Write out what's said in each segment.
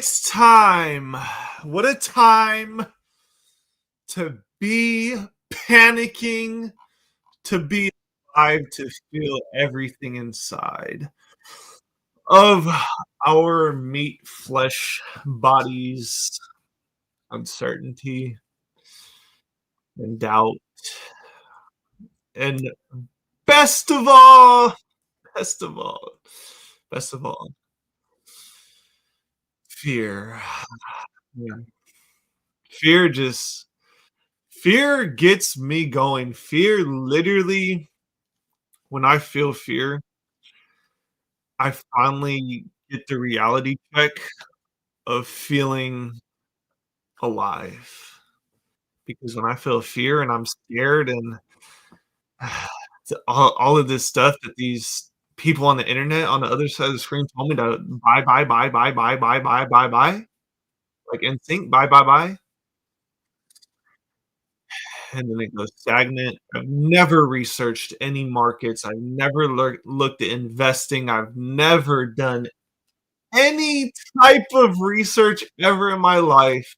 It's time. What a time to be panicking, to be alive, to feel everything inside of our meat, flesh, bodies, uncertainty, and doubt. And best of all, best of all, best of all, fear. Yeah. Fear just fear gets me going. Fear literally, when I feel fear, I finally get the reality check of feeling alive. Because when I feel fear and I'm scared and all of this stuff that these people on the internet on the other side of the screen told me to buy, buy, buy, buy, buy, buy, buy, buy, buy, like instinct, buy, buy, buy, and then it goes stagnant. I've never researched any markets. I've never looked at investing. I've never done any type of research ever in my life,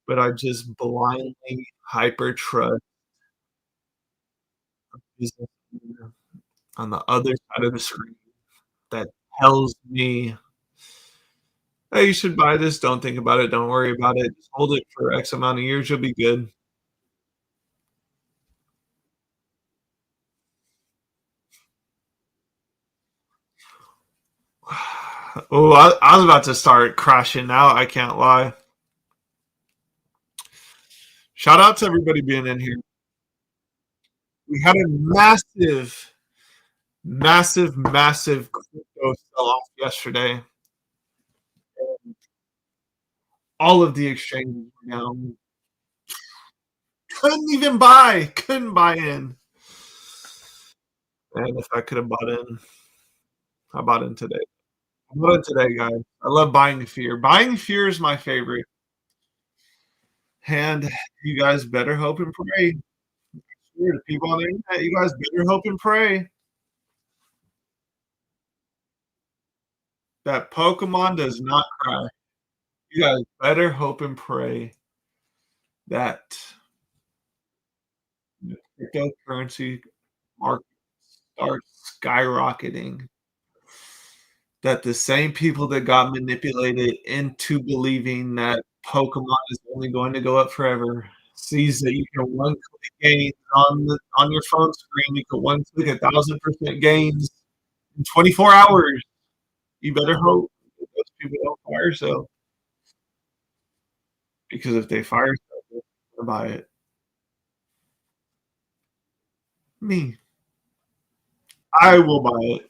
but I just blindly hyper trust business owner on the other side of the screen that tells me, "Hey, you should buy this. Don't think about it. Don't worry about it. Just hold it for X amount of years. You'll be good." Oh, I was about to start crashing out. I can't lie. Shout out to everybody being in here. We had a massive, massive, massive crypto sell off yesterday. All of the exchanges were down. Couldn't buy in. And if I could have bought in, I bought in today. I bought in today, guys. I love buying fear. Buying fear is my favorite. And you guys better hope and pray. Sure, the people on the internet, you guys better hope and pray that Pokemon does not cry. You guys better hope and pray that the cryptocurrency market starts skyrocketing, that the same people that got manipulated into believing that Pokemon is only going to go up forever sees that you can one click gains on your phone screen. You can one click 1,000% gains in 24 hours. You better hope that those people don't fire sale, because if they fire sale, they're gonna buy it. Me, I will buy it.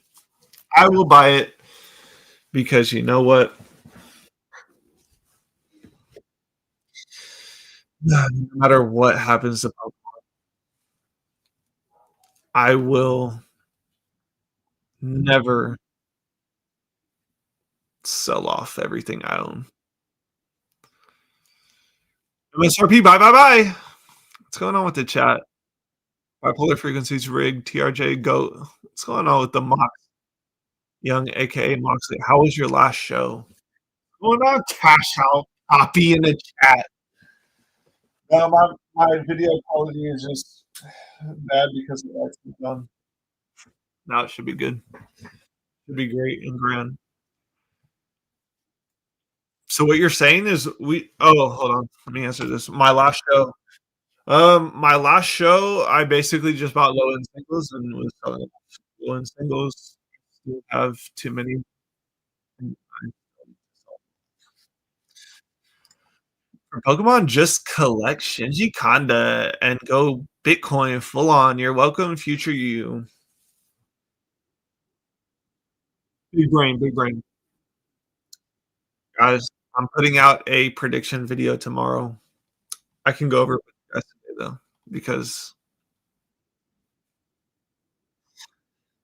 I will buy it because you know what? No matter what happens to Pokemon, I will never sell off everything I own. MSRP, bye, bye, bye. What's going on with the chat? Bipolar frequencies rigged. TRJ goat. What's going on with the Mox Young, aka Moxley? How was your last show? What's going on, Cash Out Copy in the chat? No, my video quality is just bad because the lights are done. Now it should be good. Should be great and grand. So what you're saying is hold on. Let me answer this. My last show, I basically just bought low end singles and was selling low end singles. Still have too many. For Pokemon, just collect Shinji Kanda and go Bitcoin full on. You're welcome, future you. Big brain, big brain. Guys, I'm putting out a prediction video tomorrow. I can go over it with you guys today, though, because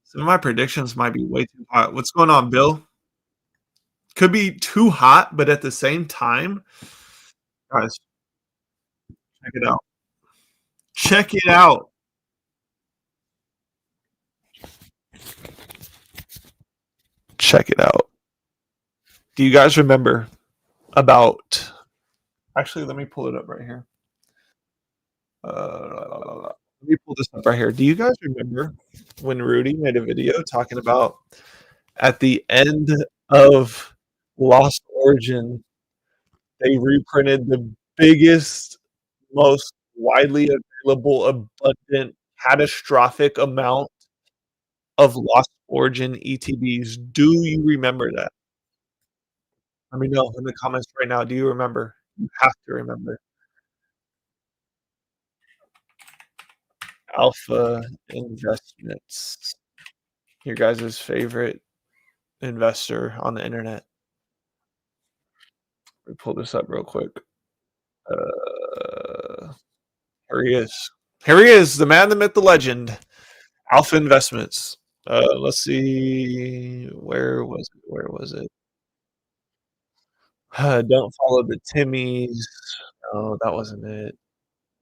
some of my predictions might be way too hot. What's going on, Bill? Could be too hot, but at the same time, guys, check it out. Check it out. Check it out. Do you guys remember about actually, let me pull it up right here. Let me pull this up right here. Do you guys remember when Rudy made a video talking about at the end of Lost Origin, they reprinted the biggest, most widely available, abundant, catastrophic amount of Lost Origin ETBs. Do you remember that? Let me know in the comments right now. Do you remember? You have to remember. Alpha Investments, your guys' favorite investor on the internet. Let me pull this up real quick. Here he is. Here he is, the man, the myth, the legend. Alpha Investments. Let's see. Where was it? Where was it? Don't follow the Timmies. No, that wasn't it.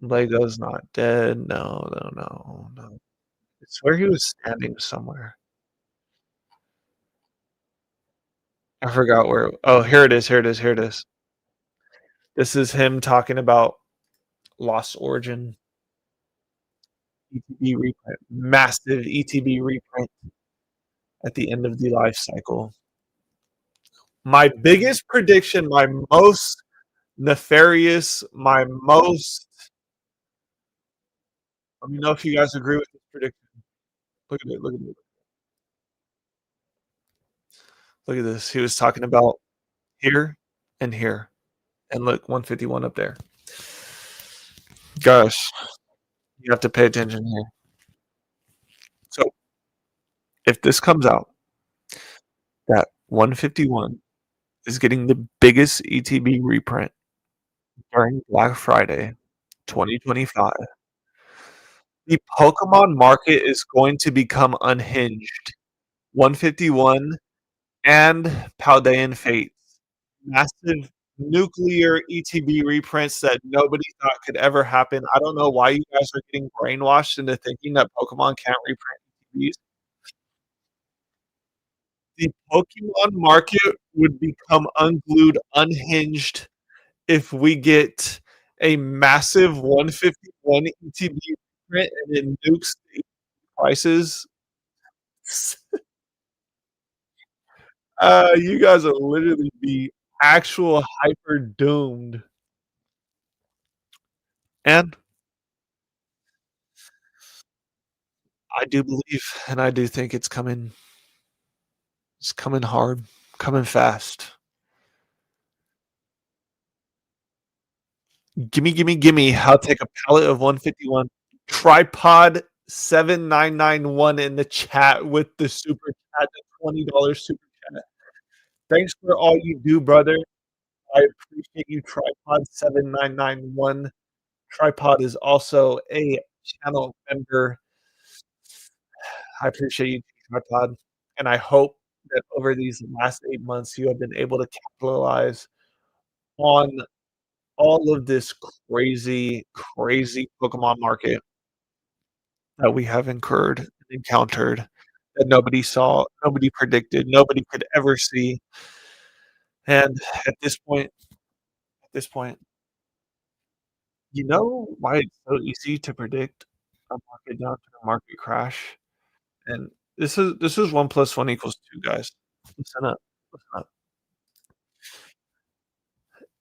Lego's not dead. No, no, no, no. It's where he was standing somewhere. I forgot where. Oh, here it is. Here it is. Here it is. This is him talking about Lost Origin ETB reprint, massive ETB reprint at the end of the life cycle. My biggest prediction, my most nefarious, my most. Let me know if you guys agree with this prediction. Look at it. Look at it. Look at this. He was talking about here and here. And look, 151 up there. Gosh, you have to pay attention here. So if this comes out, that 151 is getting the biggest ETB reprint during Black Friday 2025. The Pokemon market is going to become unhinged. 151 and Paldean Fate. Massive nuclear ETB reprints that nobody thought could ever happen. I don't know why you guys are getting brainwashed into thinking that Pokemon can't reprint ETBs. The Pokemon market would become unglued, unhinged if we get a massive 151 ETB reprint and it nukes the prices. You guys will literally be actual hyper doomed. And I do believe, and I do think it's coming. It's coming hard, coming fast. Gimme, gimme, gimme. I'll take a pallet of 151. Tripod 7991 in the chat with the super chat, the $20 super chat. Thanks for all you do, brother. I appreciate you, Tripod 7991. Tripod is also a channel member. I appreciate you, Tripod, and I hope that over these last 8 months, you have been able to capitalize on all of this crazy, crazy Pokemon market that we have incurred and encountered that nobody saw, nobody predicted, nobody could ever see. And at this point, you know why it's so easy to predict a market downturn, a market crash? And this is 1 plus 1 equals 2, guys. Listen up. Listen up.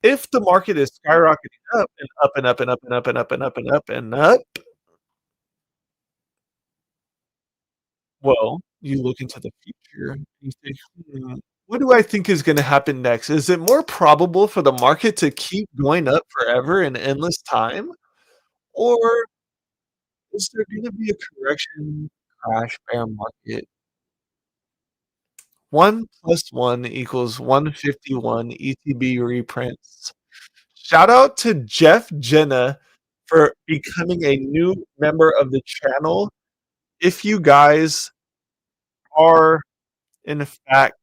If the market is skyrocketing up and up and up and up and up and up and up and up and up, well, you look into the future and you say, "Hmm, what do I think is gonna happen next? Is it more probable for the market to keep going up forever in endless time? Or is there gonna be a correction, crash, bear market?" 1 plus 1 equals 151 ETB reprints. Shout out to Jeff Jenna for becoming a new member of the channel. If you guys are, in fact,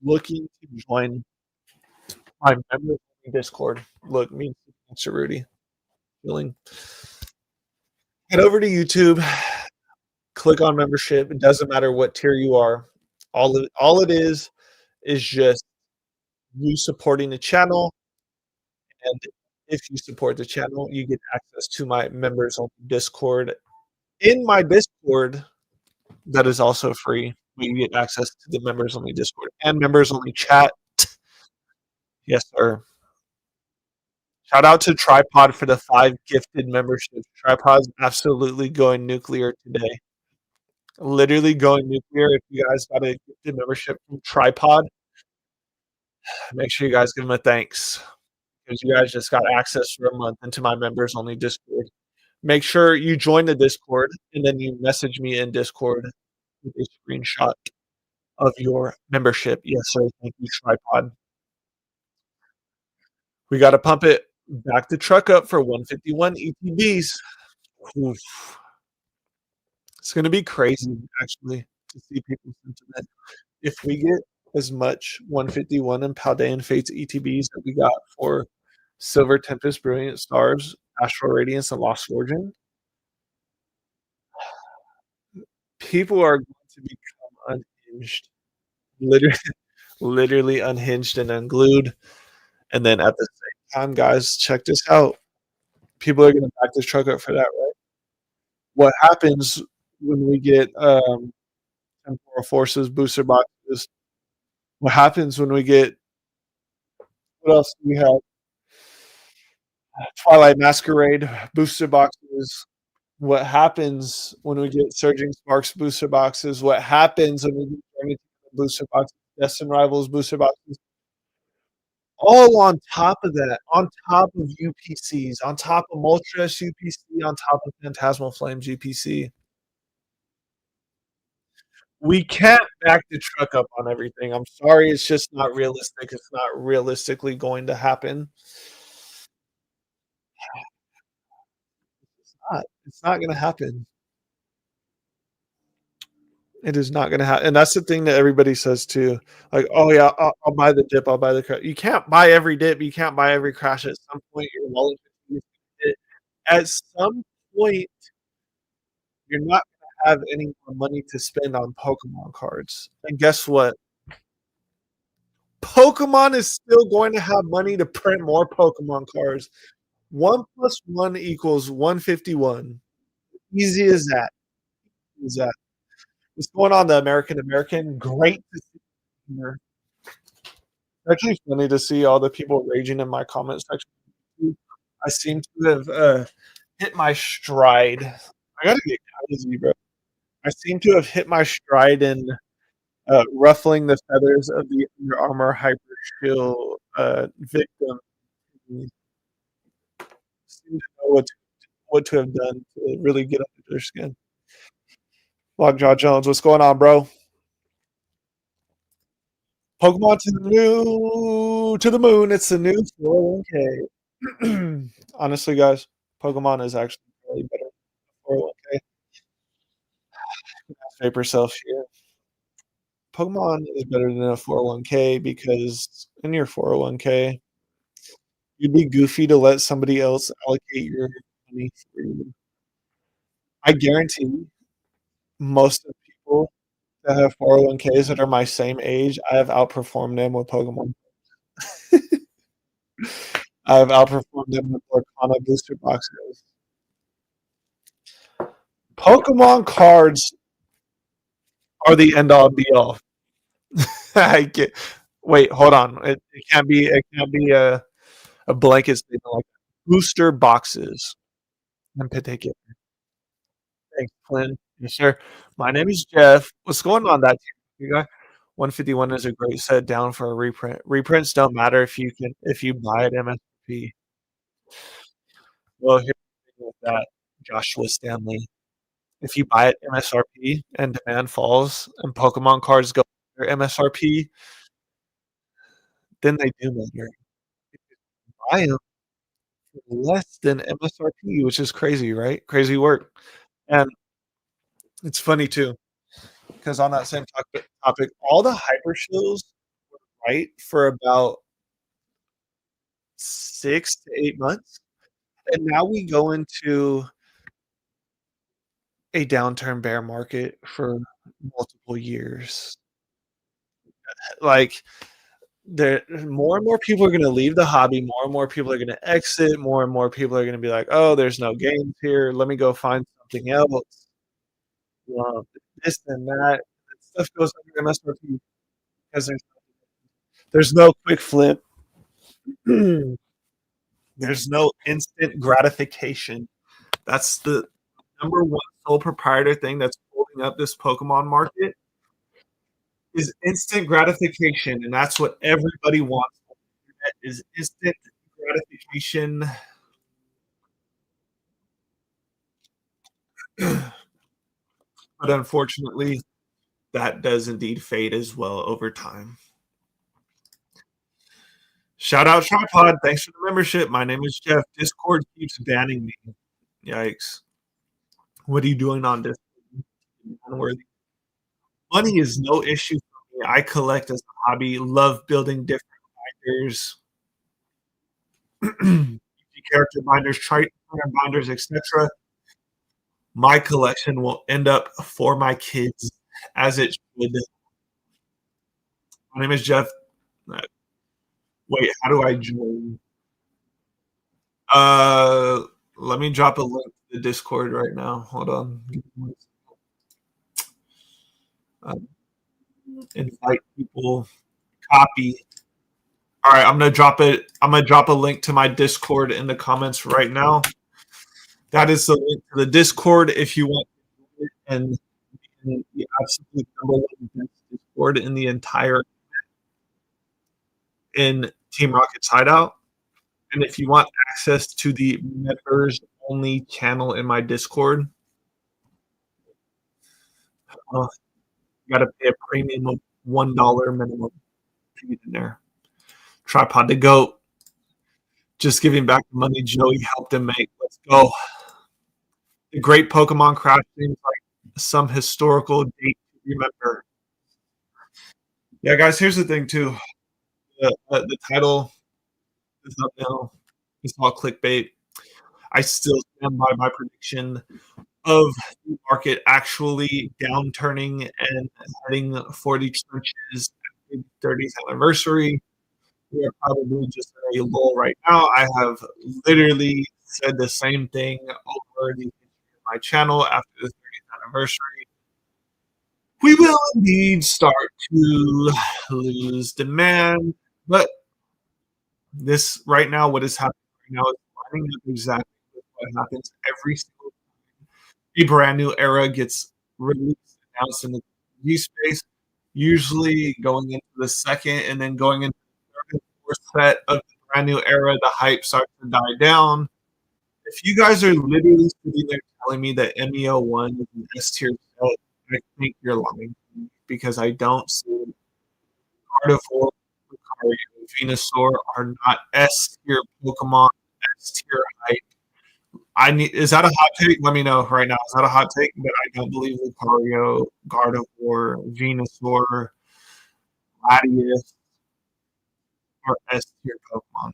looking to join my member Discord, look, me and Mr. Rudy, feeling. Head over to YouTube, click on membership. It doesn't matter what tier you are. All it is just you supporting the channel, and if you support the channel, you get access to my members only Discord. In my Discord, that is also free, you get access to the members only Discord and members only chat. Yes, sir. Shout out to Tripod for the 5 gifted memberships. Tripod's absolutely going nuclear today. Literally going nuclear. If you guys got a gifted membership from Tripod, make sure you guys give them a thanks because you guys just got access for a month into my members only Discord. Make sure you join the Discord and then you message me in Discord with a screenshot of your membership. Yes, sir. Thank you, Tripod. We got to pump it back the truck up for 151 ETBs. Oof. It's going to be crazy, actually, to see people's sentiment. If we get as much 151 and Paldean Fates ETBs that we got for Silver Tempest, Brilliant Stars, Astral Radiance, and Lost Origin, people are going to become unhinged. Literally, literally unhinged and unglued. And then at the same time, guys, check this out. People are going to back this truck up for that, right? What happens when we get Temporal Forces booster boxes? What happens when we get what else do we have? Twilight Masquerade booster boxes. What happens when we get Surging Sparks booster boxes? What happens when we get Journey to the booster boxes, Destin Rivals booster boxes? All on top of that, on top of UPCs, on top of Moltres UPC, on top of Phantasmal Flames UPC. We can't back the truck up on everything. I'm sorry, it's just not realistic. It's not realistically going to happen. It's not gonna happen. It is not gonna happen, and that's the thing that everybody says too. Like, "Oh, yeah, I'll buy the dip, I'll buy the crash." You can't buy every dip, you can't buy every crash. At some point, your wallet is gonna hit. At some point, you're not gonna have any more money to spend on Pokemon cards, and guess what? Pokemon is still going to have money to print more Pokemon cards. 1 plus 1 equals 151. Easy as that. Is that what's going on, the American American? Great to see you here. Actually funny to see all the people raging in my comment section. I seem to have, hit my stride. I gotta get crazy, bro. I seem to have hit my stride in, ruffling the feathers of the Under Armour Hyper Chill, victim. Seem to know what to have done to really get under their skin. Lockjaw Jones, what's going on, bro? Pokemon to the moon. It's the new 401k. Honestly, guys, Pokemon is actually really better than 401k. Paper self here. Pokemon is better than a 401k because in your 401k, you'd be goofy to let somebody else allocate your money for you. I guarantee most of the people that have 401ks that are my same age, I have outperformed them with Pokemon. I've outperformed them with Arcana booster boxes. Pokemon cards are the end all be all. I get. Wait, hold on. It can't be. It can't be a blanket statement like that. Booster boxes in particular. Thanks, Clint. Yes, sir. My name is Jeff. What's going on that you guy? 151 is a great set down for a reprint. Reprints don't matter if you buy it MSRP. Well, here's the thing with that, Joshua Stanley. If you buy it MSRP and demand falls and Pokemon cards go under MSRP, then they do matter. Buy them for less than MSRP, which is crazy, right? Crazy work. And it's funny too, because on that same topic, all the hyper shows were right for about 6 to 8 months. And now we go into a downturn bear market for multiple years. Like there more and more people are gonna leave the hobby, more and more people are gonna exit, more and more people are gonna be like, "Oh, there's no games here. Let me go find something else." This and that. That stuff goes under MSRP because there's no quick flip. There's no instant gratification. That's the number one sole proprietor thing that's holding up this Pokemon market is instant gratification, and that's what everybody wants on the internet is instant gratification. But unfortunately, that does indeed fade as well over time. Shout out Tripod. Thanks for the membership. My name is Jeff. Discord keeps banning me. Yikes. What are you doing on Discord? Unworthy. Money is no issue for me. I collect as a hobby, love building different binders, character binders, trait binders, etc. My collection will end up for my kids as it should. My name is Jeff. Wait, how do I join? Uh, Let me drop a link to the Discord right now. Hold on. Invite people. Copy. All right, I'm gonna drop it. I'm gonna drop a link to my Discord in the comments right now. That is the link to the Discord if you want it, and the absolute number one best Discord in the entire in Team Rocket's Hideout. And if you want access to the members only channel in my Discord, you got to pay a premium of $1 minimum to get in there. Tripod to Goat, just giving back the money Joey helped him make. Let's go. The great Pokemon craft seems like some historical date to remember. Yeah, guys, here's the thing too. The title is up now. It's all clickbait. I still stand by my prediction of the market actually downturning and heading for the trenches at the 30th anniversary. We are probably just in a lull right now. I have literally said the same thing over my channel after the 30th anniversary. We will indeed start to lose demand, but this right now, what is happening right now is lining up exactly with what happens every single a brand new era gets released, announced in the G space, usually going into the second and then going into the third and fourth set of the brand new era, the hype starts to die down. If you guys are literally sitting there telling me that MEO1 is an S tier set, I think you're lying because I don't see Gardevoir, Lucario, Venusaur are not S tier Pokemon, S tier hype. I need. Is that a hot take? Let me know right now. Is that a hot take? But I don't believe Lucario, Gardevoir, Venusaur, Latias are S tier Pokemon.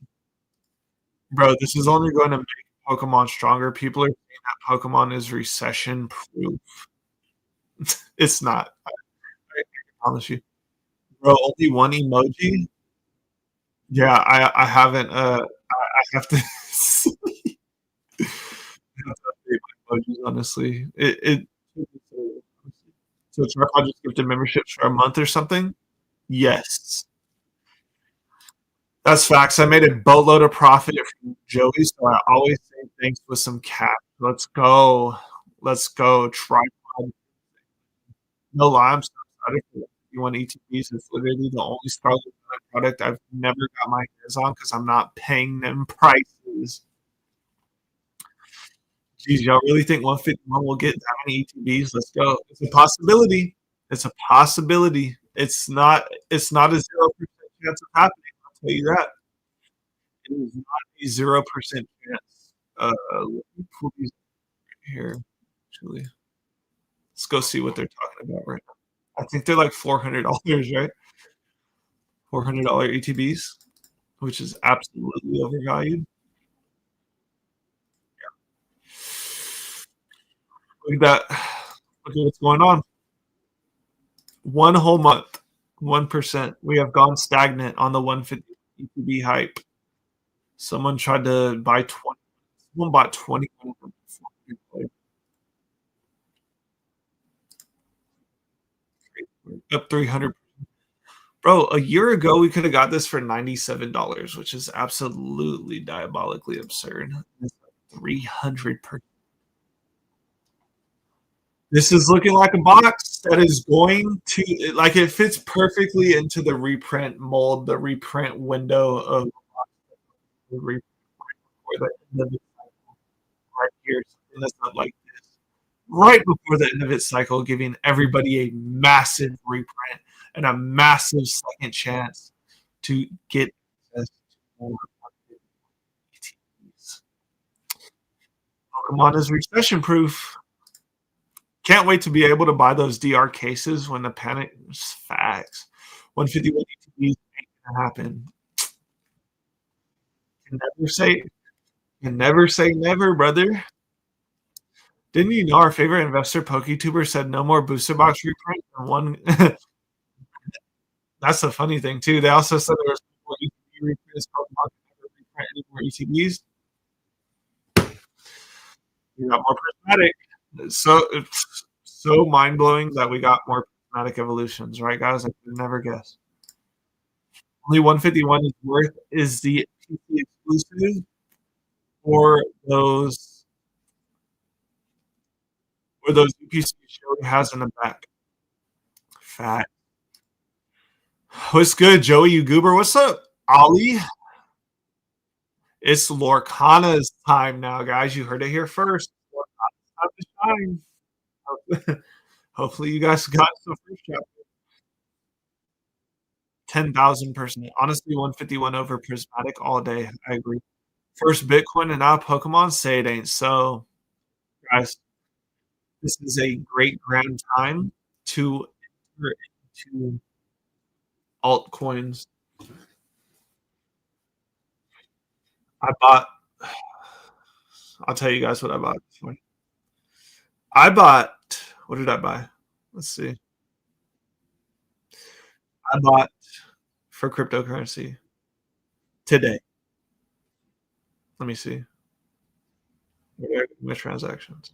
Bro, this is only going to make Pokemon stronger. People are saying that Pokemon is recession proof. It's not. I promise you. Bro, only one emoji? Yeah, I haven't I have to I have to update my emojis, honestly. It so Tripod just gifted memberships for a month or something? Yes. That's facts. I made a boatload of profit from Joey, so I always say thanks with some cash. Let's go. Let's go. Tripod. No lie, I'm so excited for the 51 ETBs. It's literally the only Scarlet product I've never got my hands on because I'm not paying them prices. Geez, y'all really think 151 will get that many ETBs? Let's go. It's a possibility. It's a possibility. It's not a 0% chance of happening. I'll tell you that. It is not a 0% chance. Let me pull these here. Actually, let's go see what they're talking about right now. I think they're like $400, right? $400 ETBs, which is absolutely overvalued. Look at that. Look at what's going on. 1 whole month. 1%. We have gone stagnant on the 150 ETB hype. Someone tried to buy 20. Someone bought 20 up 300. Bro, a year ago we could have got this for $97, which is absolutely diabolically absurd. 300 per. This is looking like a box that is going to like it fits perfectly into the reprint mold, the reprint window of the reprint for the end of it right here. Something that's not like this. Right before the end of its cycle, giving everybody a massive reprint and a massive second chance to get access to more ETs. Pokemon is recession proof. Can't wait to be able to buy those DR cases when the panic is facts. 151 ETBs ain't gonna happen. Never say never say never, brother. Didn't you know our favorite investor, PokeTuber, said no more booster box reprint? And one, that's the funny thing too. They also said there was no more ETB reprints. Pokemon never reprint any more ETBs. We got more prismatic. So it's so mind blowing that we got more prismatic evolutions, right, guys? I could never guess. Only 151 is worth is the PC exclusive or those UPC Joey has in the back. Fat. What's good, Joey? You goober? What's up, Ollie? It's Lorcana's time now, guys. You heard it here first. Lorcana's time to shine. Hopefully, you guys got some first chapter. 10,000%. Honestly, 151 over prismatic all day. I agree. First Bitcoin and now Pokemon. Say it ain't so, guys. This is a great grand time to enter into altcoins. I bought. I'll tell you guys what I bought. I bought. What did I buy? Let's see. I bought for cryptocurrency today. Let me see. My transactions.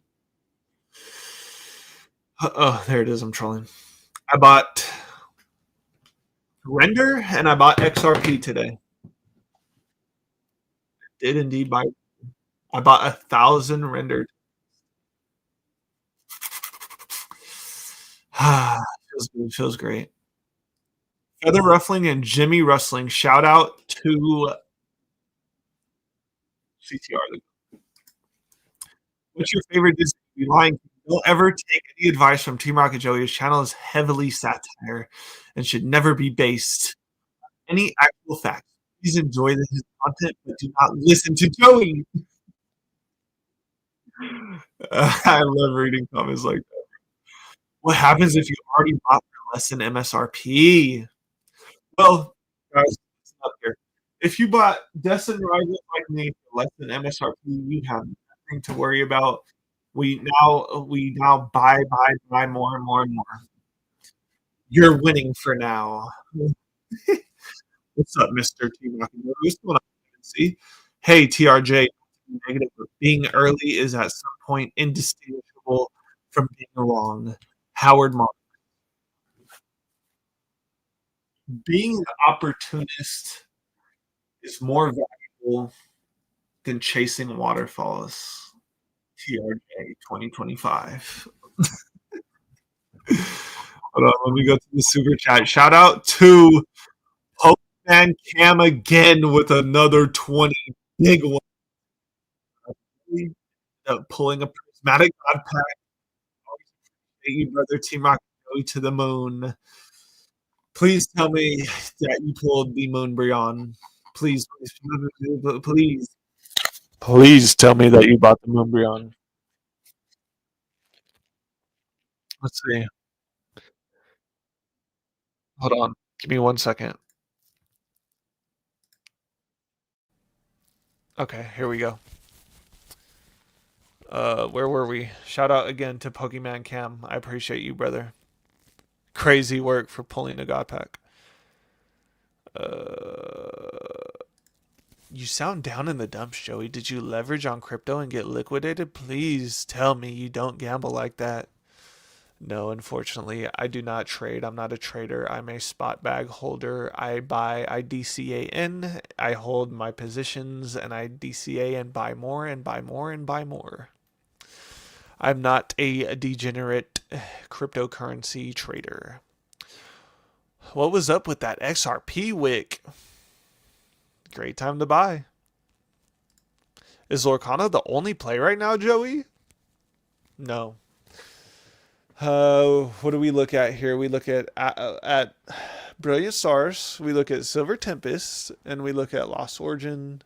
Oh, there it is. I'm trolling. I bought Render and I bought XRP today. Did indeed buy. I bought 1,000 rendered. Feels good. Feels great. Feather Ruffling and Jimmy Rustling. Shout out to CTR. What's your favorite Disney movie? Lion King. Don't ever take any advice from Team Rocket Joey. His channel is heavily satire and should never be based on any actual facts. Please enjoy his content, but do not listen to Joey. I love reading comments like that. What happens if you already bought for less than MSRP? Well, guys, listen up here. If you bought Destin Rivals like me for less than MSRP, you have nothing to worry about. We now buy more and more and more. You're winning for now. What's up, Mr. T Rocky? What's going on? See? Hey, TRJ, negative, but being early is at some point indistinguishable from being wrong. Howard Mark. Being an opportunist is more valuable than chasing waterfalls. TRJ 2025. Hold on, let me go to the super chat. Shout out to Pokemon Cam again with another 20 big one. Pulling a prismatic god pack. Thank you, brother. Team Rocket go to the moon. Please tell me that you pulled the Moonbryon. Please, please. Please tell me that you bought the Moonbryon. Let's see. Hold on. Give me 1 second. Okay, here we go. Where were we? Shout out again to Pokemon Cam. I appreciate you, brother. Crazy work for pulling a god pack. Uh, you sound down in the dumps, Joey. Did you leverage on crypto and get liquidated? Please tell me you don't gamble like that. No, unfortunately, I do not trade. I'm not a trader. I'm a spot bag holder. I buy, I DCA in, I hold my positions, and I DCA and buy more and buy more and buy more. I'm not a degenerate cryptocurrency trader. What was up with that XRP wick? Great time to buy. Is Lorcana the only play right now, Joey? No. What do we look at here? We look at Brilliant Stars. We look at Silver Tempest, and we look at Lost Origin.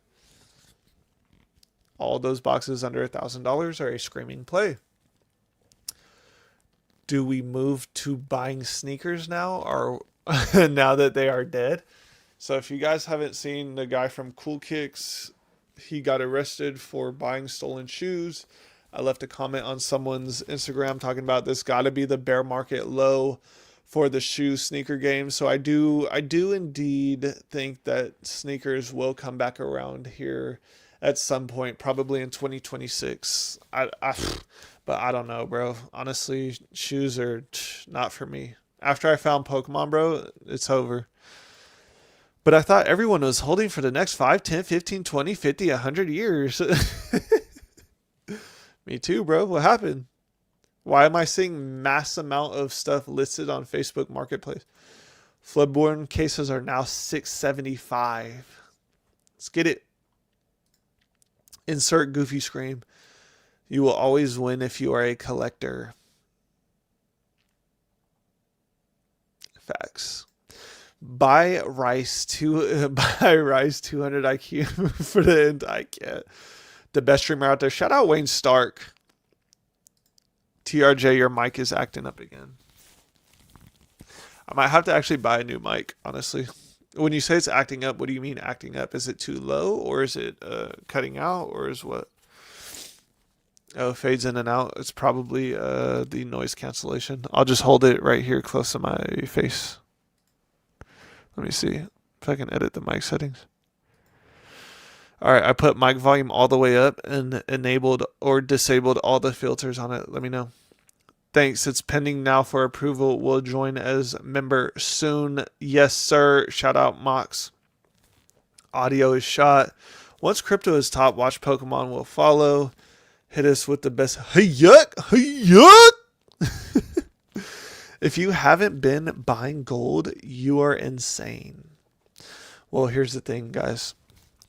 All those boxes under $1,000 are a screaming play. Do we move to buying sneakers now, or now that they are dead? So if you guys haven't seen the guy from Cool Kicks, he got arrested for buying stolen shoes. I left a comment on someone's Instagram talking about this got to be the bear market low for the shoe sneaker game. So I do indeed think that sneakers will come back around here at some point, probably in 2026. But I don't know, bro. Honestly, shoes are not for me. After I found Pokemon, bro, it's over. But I thought everyone was holding for the next 5, 10, 15, 20, 50, 100 years. Me too, bro. What happened? Why am I seeing mass amount of stuff listed on Facebook Marketplace? Floodborne cases are now 675. Let's get it. Insert goofy scream. You will always win if you are a collector. Facts. Buy rice 200 IQ for the end. I can't. The best streamer out there. Shout out Wayne Stark. TRJ, your mic is acting up again. I might have to actually buy a new mic, honestly. When you say it's acting up, what do you mean acting up? Is it too low, or is it cutting out, or is what? Oh, fades in and out. It's probably the noise cancellation. I'll just hold it right here close to my face. Let me see if I can edit the mic settings. All right, I put mic volume all the way up and enabled or disabled all the filters on it. Let me know. Thanks. It's pending now for approval. We'll join as member soon. Yes, sir. Shout out Mox. Audio is shot. Once crypto is top, watch Pokemon will follow. Hit us with the best. Hey yuck! Hey yuck! If you haven't been buying gold, you are insane. Well, here's the thing, guys.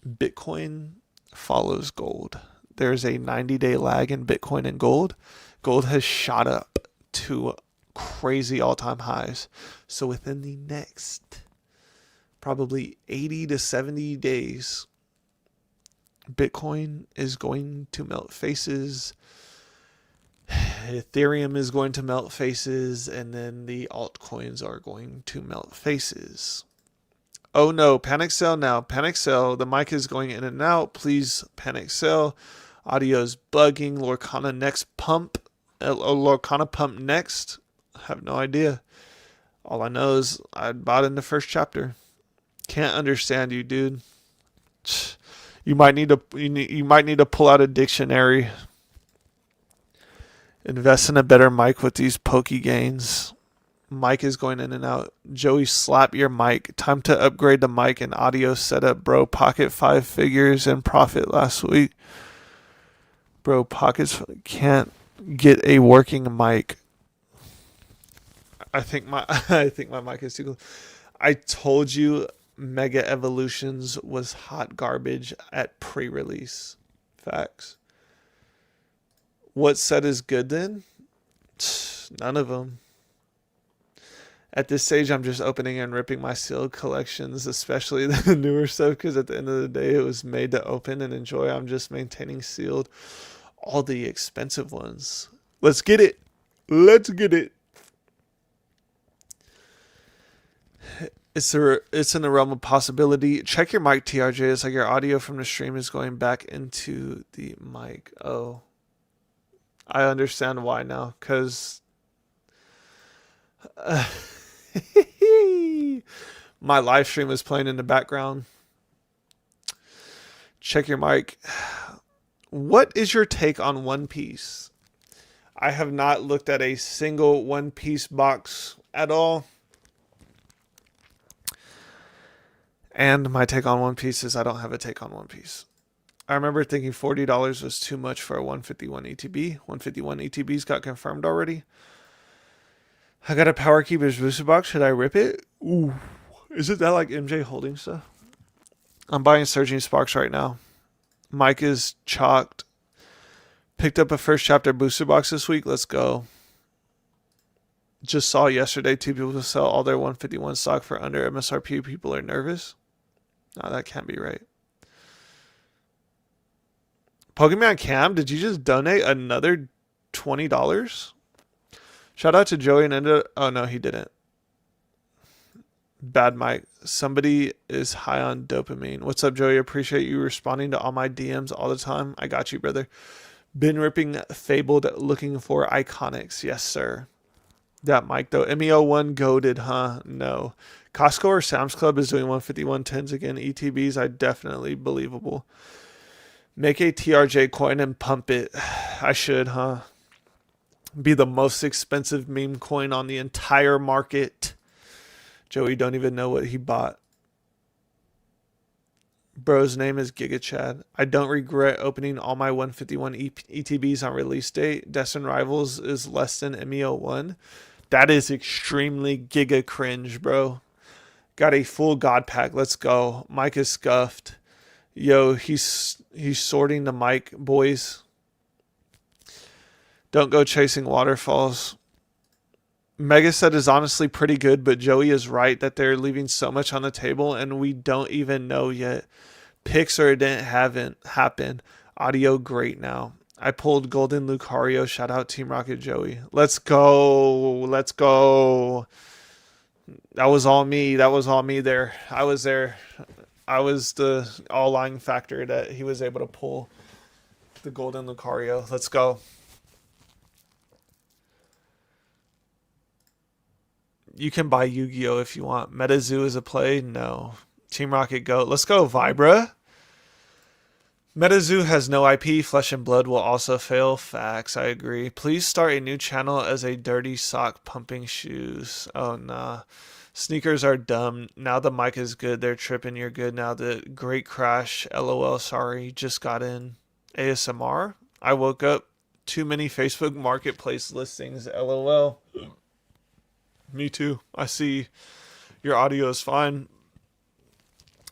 Bitcoin follows gold. There's a 90-day lag in Bitcoin and gold. Gold has shot up to crazy all-time highs. So within the next probably 80 to 70 days, Bitcoin is going to melt faces. Ethereum is going to melt faces, and then the altcoins are going to melt faces. Oh no, panic sell now. Panic sell. The mic is going in and out. Please panic sell. Audio's bugging. Lorcana next pump. Lorcana pump next. I have no idea. All I know is I bought in the first chapter. Can't understand you, dude. You might need to pull out a dictionary. Invest in a better mic with these pokey gains. Mic is going in and out. Joey, slap your mic. Time to upgrade the mic and audio setup, bro. Pocket 5 figures in profit last week. Bro, Pockets can't get a working mic. I think my mic is too close. I told you Mega Evolutions was hot garbage at pre-release. Facts. What set is good then? None of them. At this stage, I'm just opening and ripping my sealed collections, especially the newer stuff, because at the end of the day, it was made to open and enjoy. I'm just maintaining sealed all the expensive ones. Let's get it. Let's get it. It's in the realm of possibility. Check your mic, TRJ. It's like your audio from the stream is going back into the mic. Oh. I understand why now, because My live stream is playing in the background. Check your mic. What is your take on One Piece? I have not looked at a single One Piece box at all. And my take on One Piece is I don't have a take on One Piece. I remember thinking $40 was too much for a 151 ETB. 151 ETBs got confirmed already. I got a Power Keepers booster box. Should I rip it? Ooh. Is it that like MJ holding stuff? I'm buying Surging Sparks right now. Mike is chalked. Picked up a first chapter booster box this week. Let's go. Just saw yesterday 2 people sell all their 151 stock for under MSRP. People are nervous. No, that can't be right. Pokemon Cam, did you just donate another $20? Shout out to Joey and ended. Oh no, he didn't. Bad Mike. Somebody is high on dopamine. What's up, Joey? Appreciate you responding to all my DMs all the time. I got you, brother. Been ripping Fabled, looking for Iconics. Yes, sir. That Mike, though. MEO1 goaded, huh? No. Costco or Sam's Club is doing 151 10s again. ETBs, I definitely believable. Make a TRJ coin and pump it. I should, huh? Be the most expensive meme coin on the entire market. Joey don't even know what he bought. Bro's name is Giga Chad. I don't regret opening all my 151 ETBs on release date. Destin Rivals is less than MEO1. That is extremely giga cringe, bro. Got a full God pack. Let's go. Mike is scuffed. Yo, he's sorting the mic, boys. Don't go chasing waterfalls. Megaset is honestly pretty good, but Joey is right that they're leaving so much on the table and we don't even know yet. Picks or it haven't happened. Audio great now. I pulled Golden Lucario. Shout out Team Rocket Joey. Let's go. Let's go. That was all me. That was all me there. I was there. I was the all-lying factor that he was able to pull the Golden Lucario. Let's go. You can buy Yu-Gi-Oh! If you want. MetaZoo is a play? No. Team Rocket Goat. Let's go, Vibra. MetaZoo has no IP. Flesh and Blood will also fail. Facts. I agree. Please start a new channel as a dirty sock pumping shoes. Oh, nah. Sneakers are dumb. Now the mic is good. They're tripping. You're good now. The great crash. LOL. Sorry. Just got in. ASMR. I woke up. Too many Facebook Marketplace listings. LOL. Me too. I see your audio is fine.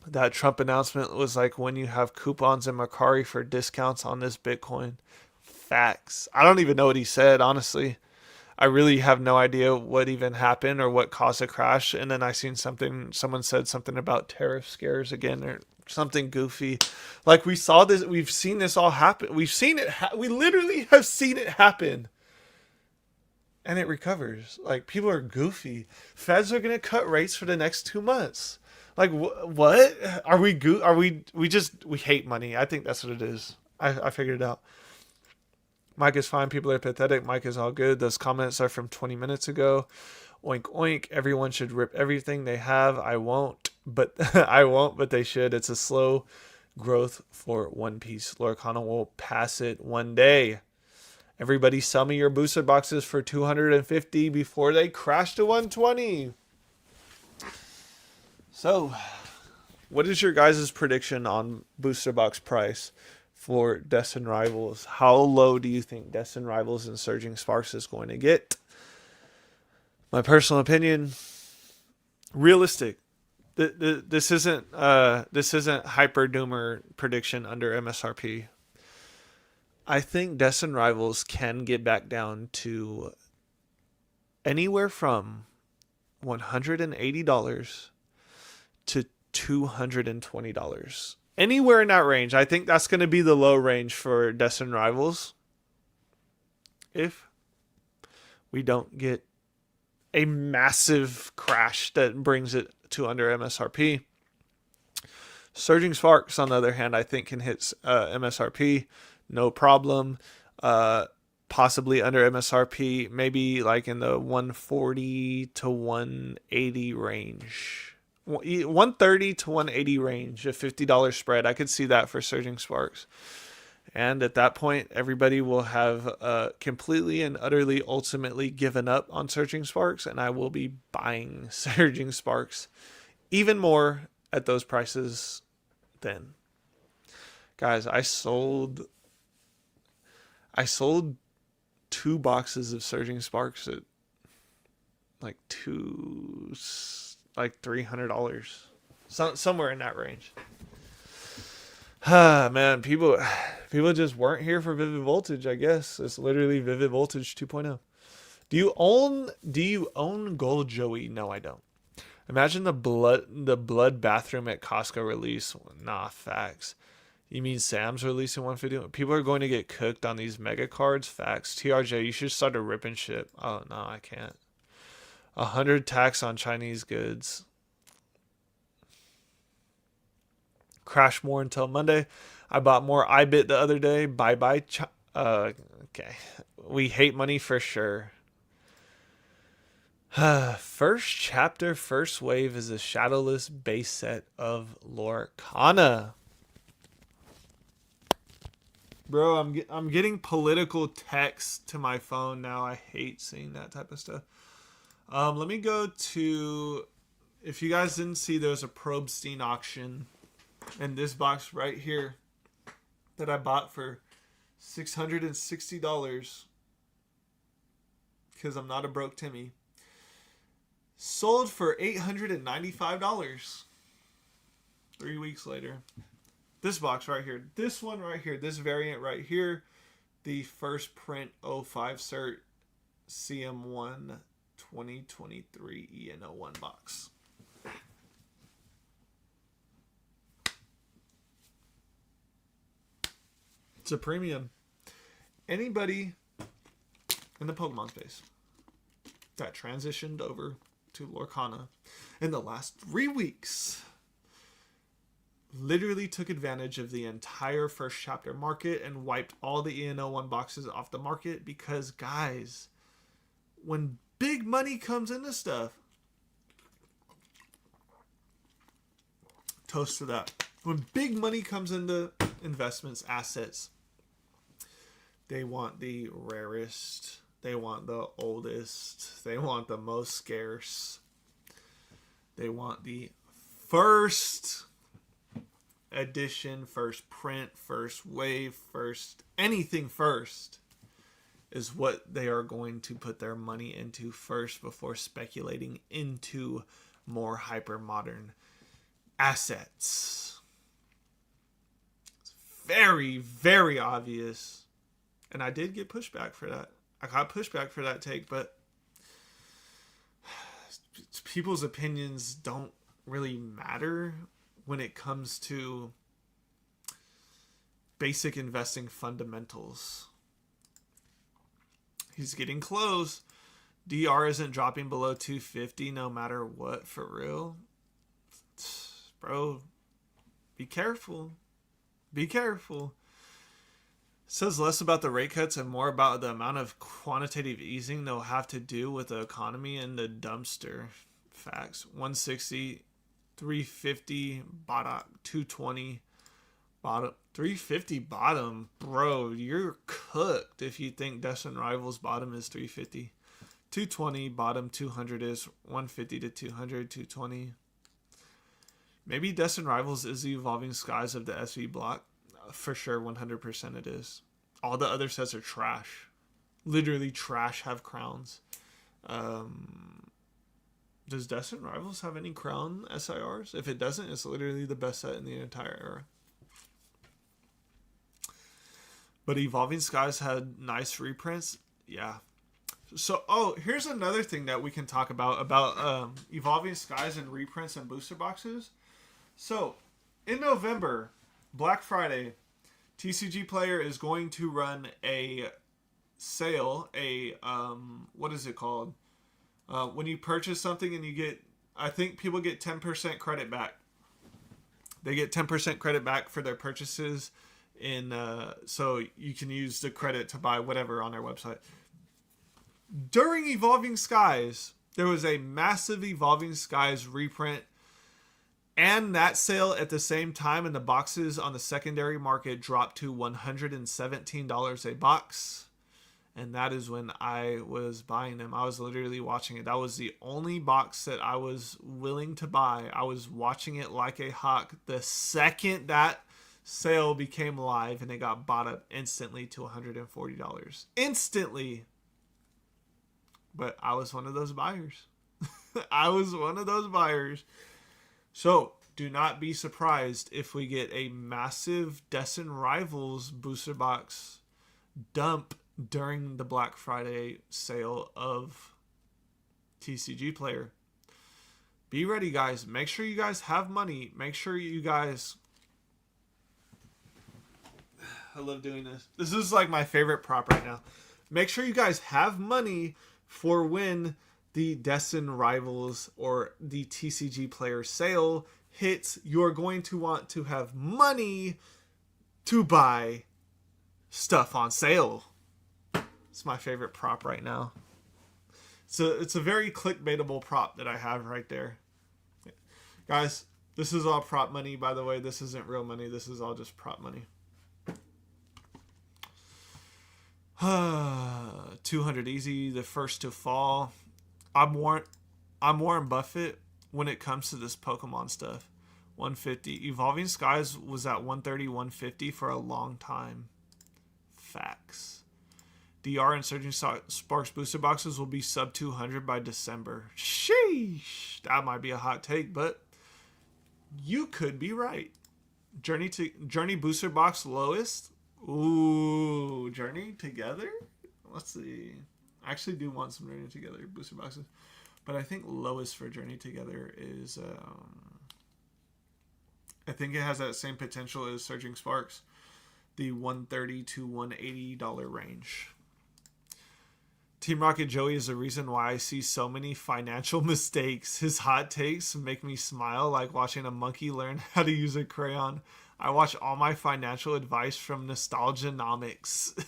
That Trump announcement was like when you have coupons in Macari for discounts on this Bitcoin. Facts. I don't even know what he said, honestly. I really have no idea what even happened or what caused the crash. And then I seen someone said something about tariff scares again or something goofy. Like we saw this, we've seen this all happen. We've seen it. We literally have seen it happen. And it recovers. Like, people are goofy. Feds are going to cut rates for the next 2 months. Like, what? Are we we hate money. I think that's what it is. I figured it out. Mike is fine. People are pathetic. Mike is all good. Those comments are from 20 minutes ago. Oink, oink. Everyone should rip everything they have. I won't, but they should. It's a slow growth for One Piece. Lorcana will pass it one day. Everybody sell me your booster boxes for $250 before they crash to 120. So, what is your guys' prediction on booster box price for Destin Rivals? How low do you think Destin Rivals and Surging Sparks is going to get? My personal opinion, realistic. This isn't hyper doomer prediction under MSRP. I think Destin Rivals can get back down to anywhere from $180 to $220. Anywhere in that range. I think that's going to be the low range for Destin Rivals. If we don't get a massive crash that brings it to under MSRP. Surging Sparks, on the other hand, I think can hit MSRP. No problem. Possibly under MSRP, maybe like in the 140 to 180 range. 130 to 180 range, a $50 spread. I could see that for Surging Sparks. And at that point, everybody will have completely and utterly, ultimately given up on Surging Sparks, and I will be buying Surging Sparks even more at those prices then. Guys, I sold 2 boxes of Surging Sparks at like $300, somewhere in that range. Man, people just weren't here for Vivid Voltage. I guess it's literally Vivid Voltage 2.0. Do you own Gold Joey? No, I don't. Imagine the blood bathroom at Costco release. Nah, facts. You mean Sam's releasing 150? People are going to get cooked on these mega cards. Facts. TRJ, you should start a rip and ship. Oh no, I can't. 100 tax on Chinese goods. Crash more until Monday. I bought more iBit the other day. Bye bye. Okay. We hate money for sure. First chapter, first wave is a shadowless base set of Lorcana. Bro, I'm getting political text to my phone now. I hate seeing that type of stuff. Let me go to. If you guys didn't see, there's a Probstein auction in this box right here that I bought for $660 because I'm not a broke Timmy. Sold for $895 3 weeks later. This box right here, this one right here, this variant right here, the first print 05 cert CM1 2023 EN01 box. It's a premium. Anybody in the Pokemon space that transitioned over to Lorcana in the last 3 weeks literally took advantage of the entire first chapter market and wiped all the EN01 boxes off the market because, guys, when big money comes into stuff, toast to that. When big money comes into investments, assets, they want the rarest, they want the oldest, they want the most scarce, they want the first edition, first print, first wave, first anything first is what they are going to put their money into first before speculating into more hyper modern assets. It's very, very obvious. And I did get pushback for that. I got pushback for that take, but people's opinions don't really matter when it comes to basic investing fundamentals. He's getting close. DR isn't dropping below 250 no matter what, for real. Bro, be careful. Be careful. It says less about the rate cuts and more about the amount of quantitative easing they'll have to do with the economy and the dumpster. Facts. 160, 350, bottom, 220, bottom, 350 bottom. Bro, you're cooked if you think Destin Rivals bottom is 350. 220, bottom 200 is 150 to 200, 220. Maybe Destin Rivals is the Evolving Skies of the SV block. For sure, 100% it is. All the other sets are trash. Literally trash have crowns. Does Destin Rivals have any crown SIRs? If it doesn't, it's literally the best set in the entire era. But Evolving Skies had nice reprints. Yeah. So, here's another thing that we can talk about Evolving Skies and reprints and booster boxes. So, in November, Black Friday, TCG Player is going to run a sale, what is it called? When you purchase something and you get, I think people get 10% credit back. They get 10% credit back for their purchases so you can use the credit to buy whatever on their website. During Evolving Skies, there was a massive Evolving Skies reprint And that sale at the same time, and the boxes on the secondary market dropped to $117 a box. And that is when I was buying them. I was literally watching it. That was the only box that I was willing to buy. I was watching it like a hawk. The second that sale became live, and it got bought up instantly to $140. Instantly. But I was one of those buyers. I was one of those buyers. So do not be surprised if we get a massive Destin Rivals booster box dump during the Black Friday sale of TCG Player. Be ready, guys. Make sure you guys have money. Make sure you guys... I love doing this. This is like my favorite prop right now. Make sure you guys have money for when the Destin Rivals or the TCG Player sale hits. You're going to want to have money to buy stuff on sale. It's my favorite prop right now. So it's a very clickbaitable prop that I have right there. Guys, this is all prop money, by the way. This isn't real money. This is all just prop money. 200 easy, the first to fall. I'm Warren Buffett when it comes to this Pokemon stuff. 150. Evolving Skies was at 130, 150 for a long time. Facts. DR and Surging Sparks booster boxes will be sub 200 by December. Sheesh. That might be a hot take, but you could be right. Journey booster box lowest. Ooh, Journey together? Let's see. I actually do want some Journey together booster boxes. But I think lowest for Journey together is... I think it has that same potential as Surging Sparks. The $130 to $180 range. Team Rocket Joey is the reason why I see so many financial mistakes. His hot takes make me smile like watching a monkey learn how to use a crayon. I watch all my financial advice from Nostalgianomics.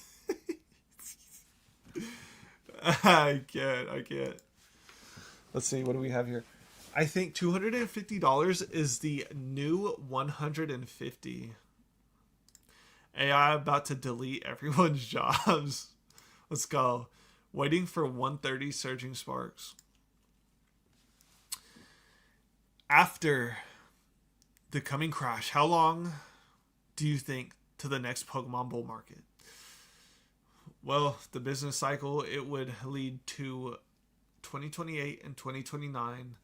I can't. Let's see, what do we have here? I think $250 is the new $150. AI about to delete everyone's jobs. Let's go. Waiting for 130 Surging Sparks. After the coming crash, how long do you think to the next Pokemon bull market? Well, the business cycle, it would lead to 2028 and 2029.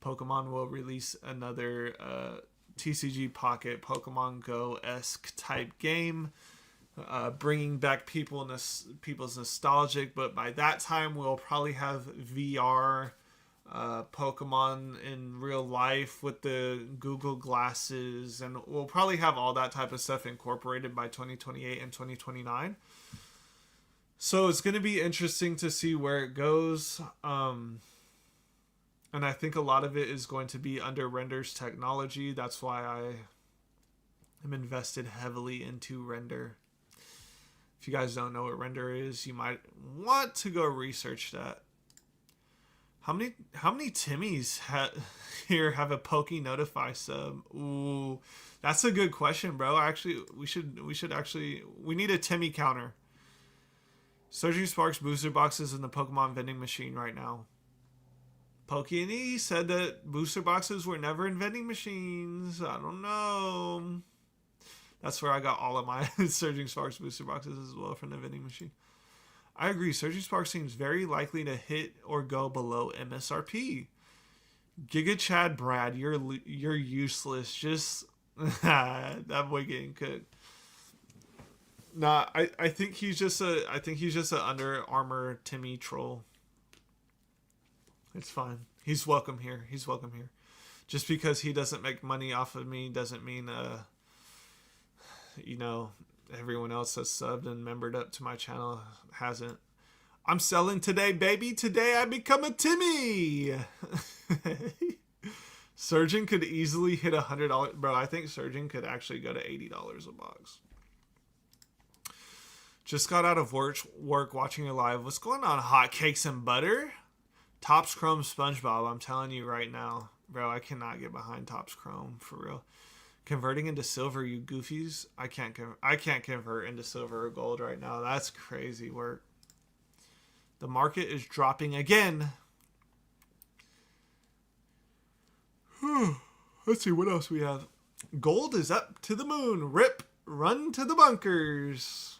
Pokemon will release another TCG Pocket Pokemon Go-esque type game, bringing back people's nostalgic. But by that time, we'll probably have VR Pokemon in real life with the Google glasses, and we'll probably have all that type of stuff incorporated by 2028 and 2029. So it's going to be interesting to see where it goes. And I think a lot of it is going to be under Render's technology. That's why I am invested heavily into Render. If you guys don't know what Render is, you might want to go research that. How many Timmys here have a Poke Notify sub? Ooh, that's a good question, bro. Actually, we need a Timmy counter. Surging Sparks booster boxes in the Pokemon vending machine right now. Pokey said that booster boxes were never in vending machines. I don't know. That's where I got all of my Surging Sparks booster boxes as well, from the vending machine. I agree. Surging Sparks seems very likely to hit or go below MSRP. Giga Chad Brad, you're useless. Just that boy getting cooked. Nah, I think he's just an Under Armour Timmy troll. It's fine. He's welcome here. Just because he doesn't make money off of me doesn't mean everyone else that's subbed and membered up to my channel hasn't. I'm selling today, baby. Today I become a Timmy. Surgeon could easily hit $100. Bro, I think Surgeon could actually go to $80 a box. Just got out of work watching it live. What's going on, hot cakes and butter? Topps Chrome SpongeBob, I'm telling you right now. Bro, I cannot get behind Topps Chrome for real. Converting into silver, you goofies. I can't convert into silver or gold right now. That's crazy work. The market is dropping again. Let's see what else we have. Gold is up to the moon. Rip, run to the bunkers.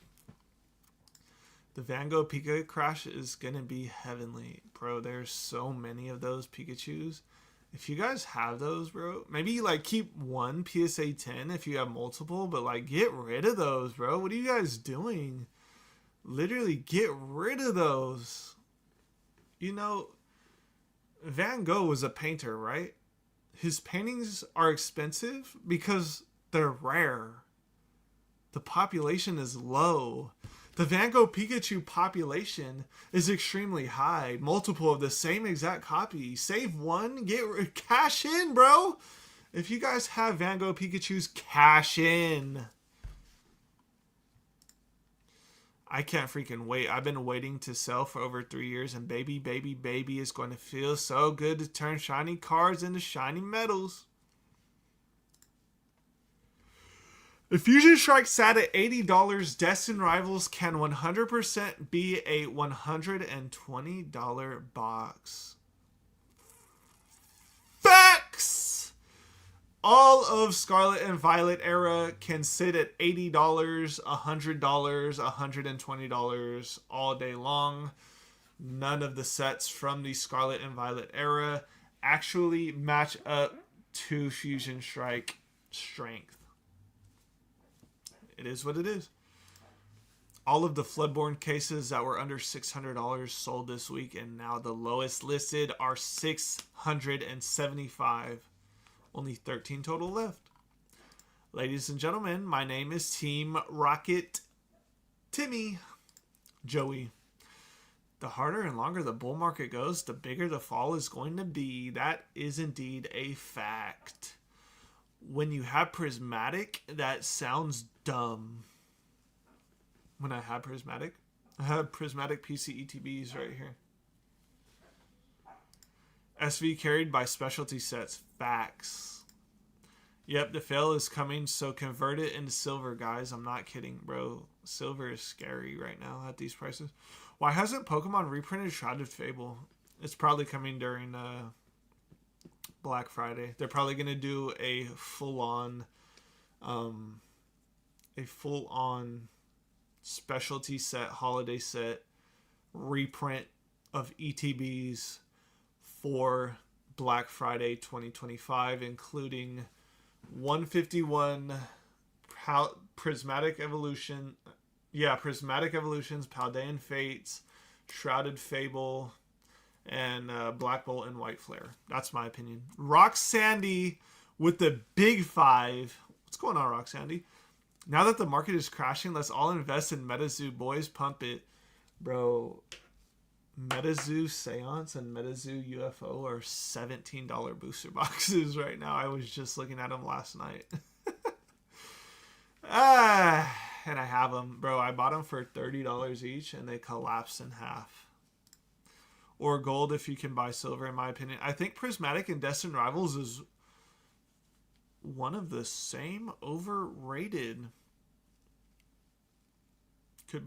The Van Gogh Pika crash is going to be heavenly. Bro, there's so many of those Pikachus. If you guys have those, bro, maybe like keep one PSA 10 if you have multiple, but like get rid of those, bro. What are you guys doing? Literally get rid of those. You know, Van Gogh was a painter, right? His paintings are expensive because they're rare. The population is low. The Van Gogh Pikachu population is extremely high. Multiple of the same exact copy. Save one, get cash in, bro. If you guys have Van Gogh Pikachus, cash in. I can't freaking wait. I've been waiting to sell for over 3 years, and baby is going to feel so good to turn shiny cards into shiny metals. If Fusion Strike sat at $80, Destined Rivals can 100% be a $120 box. Facts! All of Scarlet and Violet era can sit at $80, $100, $120 all day long. None of the sets from the Scarlet and Violet era actually match up to Fusion Strike strength. It is what it is. All of the Floodborne cases that were under $600 sold this week, and now the lowest listed are $675. Only 13 total left. Ladies and gentlemen, my name is Team Rocket Timmy. Joey. The harder and longer the bull market goes, the bigger the fall is going to be. That is indeed a fact. When you have Prismatic, that sounds dumb. When I have Prismatic PC ETBs right here. SV carried by specialty sets. Facts. Yep, the fail is coming, so convert it into silver, guys. I'm not kidding, bro. Silver is scary right now at these prices. Why hasn't Pokemon reprinted Shrouded Fable? It's probably coming during Black Friday. They're probably going to do a full-on specialty set, holiday set reprint of ETBs for Black Friday 2025, including 151 Prismatic Evolution. Yeah, Prismatic Evolutions, Paldean Fates, Shrouded Fable, and Black Bolt and White Flare. That's my opinion. Rock Sandy with the big five. What's going on, Rock Sandy? Now that the market is crashing, let's all invest in MetaZoo. Boys, pump it. Bro, MetaZoo Seance and MetaZoo UFO are $17 booster boxes right now. I was just looking at them last night. And I have them. Bro, I bought them for $30 each, and they collapsed in half. Or gold if you can buy silver, in my opinion. I think Prismatic and Destined Rivals is one of the same. Overrated. Could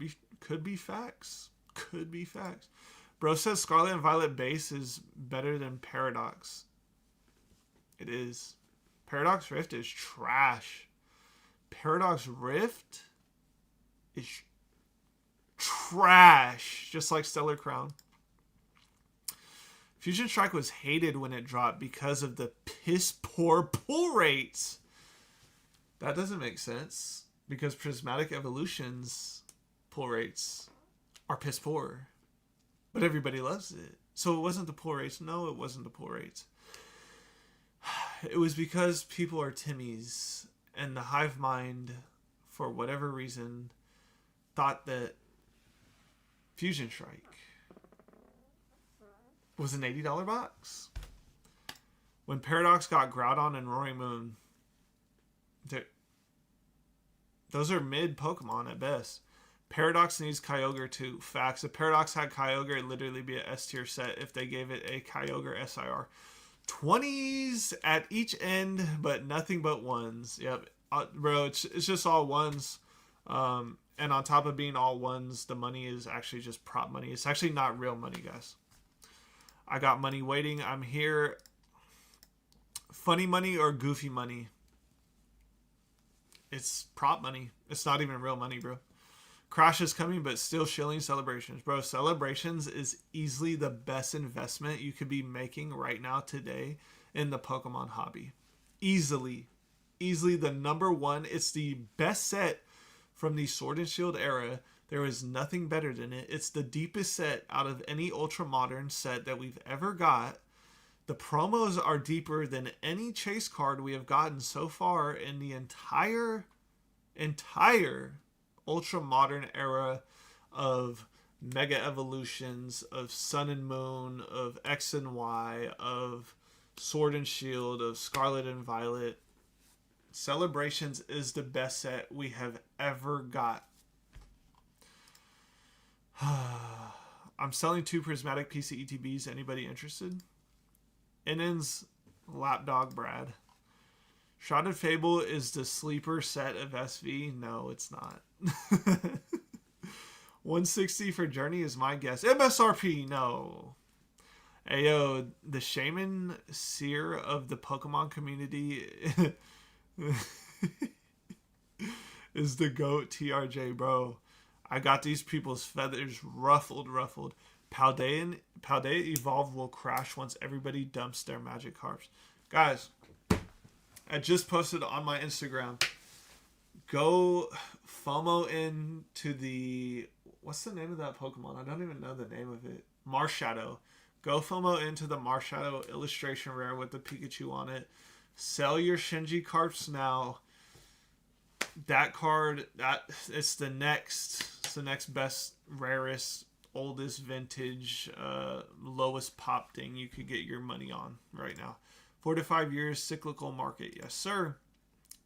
be facts. Could be facts. Bro says Scarlet and Violet base is better than Paradox. It is. Paradox Rift is trash. Paradox Rift is trash. Just like Stellar Crown. Fusion Strike was hated when it dropped because of the piss poor pull rates. That doesn't make sense. Because Prismatic Evolution's pull rates are piss poor. But everybody loves it. So it wasn't the pull rates. No, it wasn't the pull rates. It was because people are Timmies. And the hive mind, for whatever reason, thought that Fusion Strike was an $80 box. When Paradox got Groudon and Roaring Moon, those are mid Pokemon at best. Paradox needs Kyogre too. Facts. If Paradox had Kyogre, it'd literally be an S tier set if they gave it a Kyogre SIR. 20s at each end, but nothing but ones. Yep, bro, it's just all ones. And on top of being all ones, the money is actually just prop money. It's actually not real money, guys. I got money waiting. I'm here. Funny money or goofy money? It's prop money. It's not even real money, bro. Crash is coming, but still shilling celebrations. Bro, celebrations is easily the best investment you could be making right now today in the Pokemon hobby. Easily. Easily the number one. It's the best set from the Sword and Shield era. There is nothing better than it. It's the deepest set out of any Ultra Modern set that we've ever got. The promos are deeper than any chase card we have gotten so far in the entire Ultra Modern era of Mega Evolutions, of Sun and Moon, of X and Y, of Sword and Shield, of Scarlet and Violet. Celebrations is the best set we have ever got. I'm selling 2 prismatic PCETBs. Anybody interested? Innen's Lapdog Brad. Shrouded Fable is the sleeper set of SV. No, it's not. 160 for Journey is my guess. MSRP, no. Ayo, the Shaman Seer of the Pokemon community is the GOAT TRJ, bro. I got these people's feathers ruffled. Paldean Evolve will crash once everybody dumps their magic harps. Guys, I just posted on my Instagram. Go FOMO into the... What's the name of that Pokemon? I don't even know the name of it. Marshadow. Go FOMO into the Marshadow illustration rare with the Pikachu on it. Sell your Shinji carps now. That card, it's the next best, rarest, oldest vintage, lowest pop thing you could get your money on right now. 4 to 5 years, cyclical market. Yes, sir.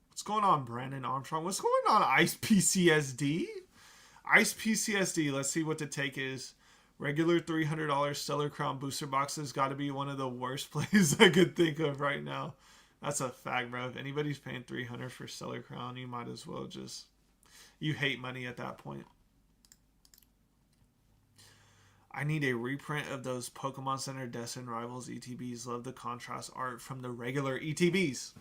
What's going on, Brandon Armstrong? What's going on, Ice PCSD? Ice PCSD, let's see what the take is. Regular $300 Stellar Crown booster boxes got to be one of the worst plays I could think of right now. That's a fact, bro. If anybody's paying $300 for Stellar Crown, you might as well just... You hate money at that point. I need a reprint of those Pokemon Center Destin Rivals ETBs. Love the contrast art from the regular ETBs.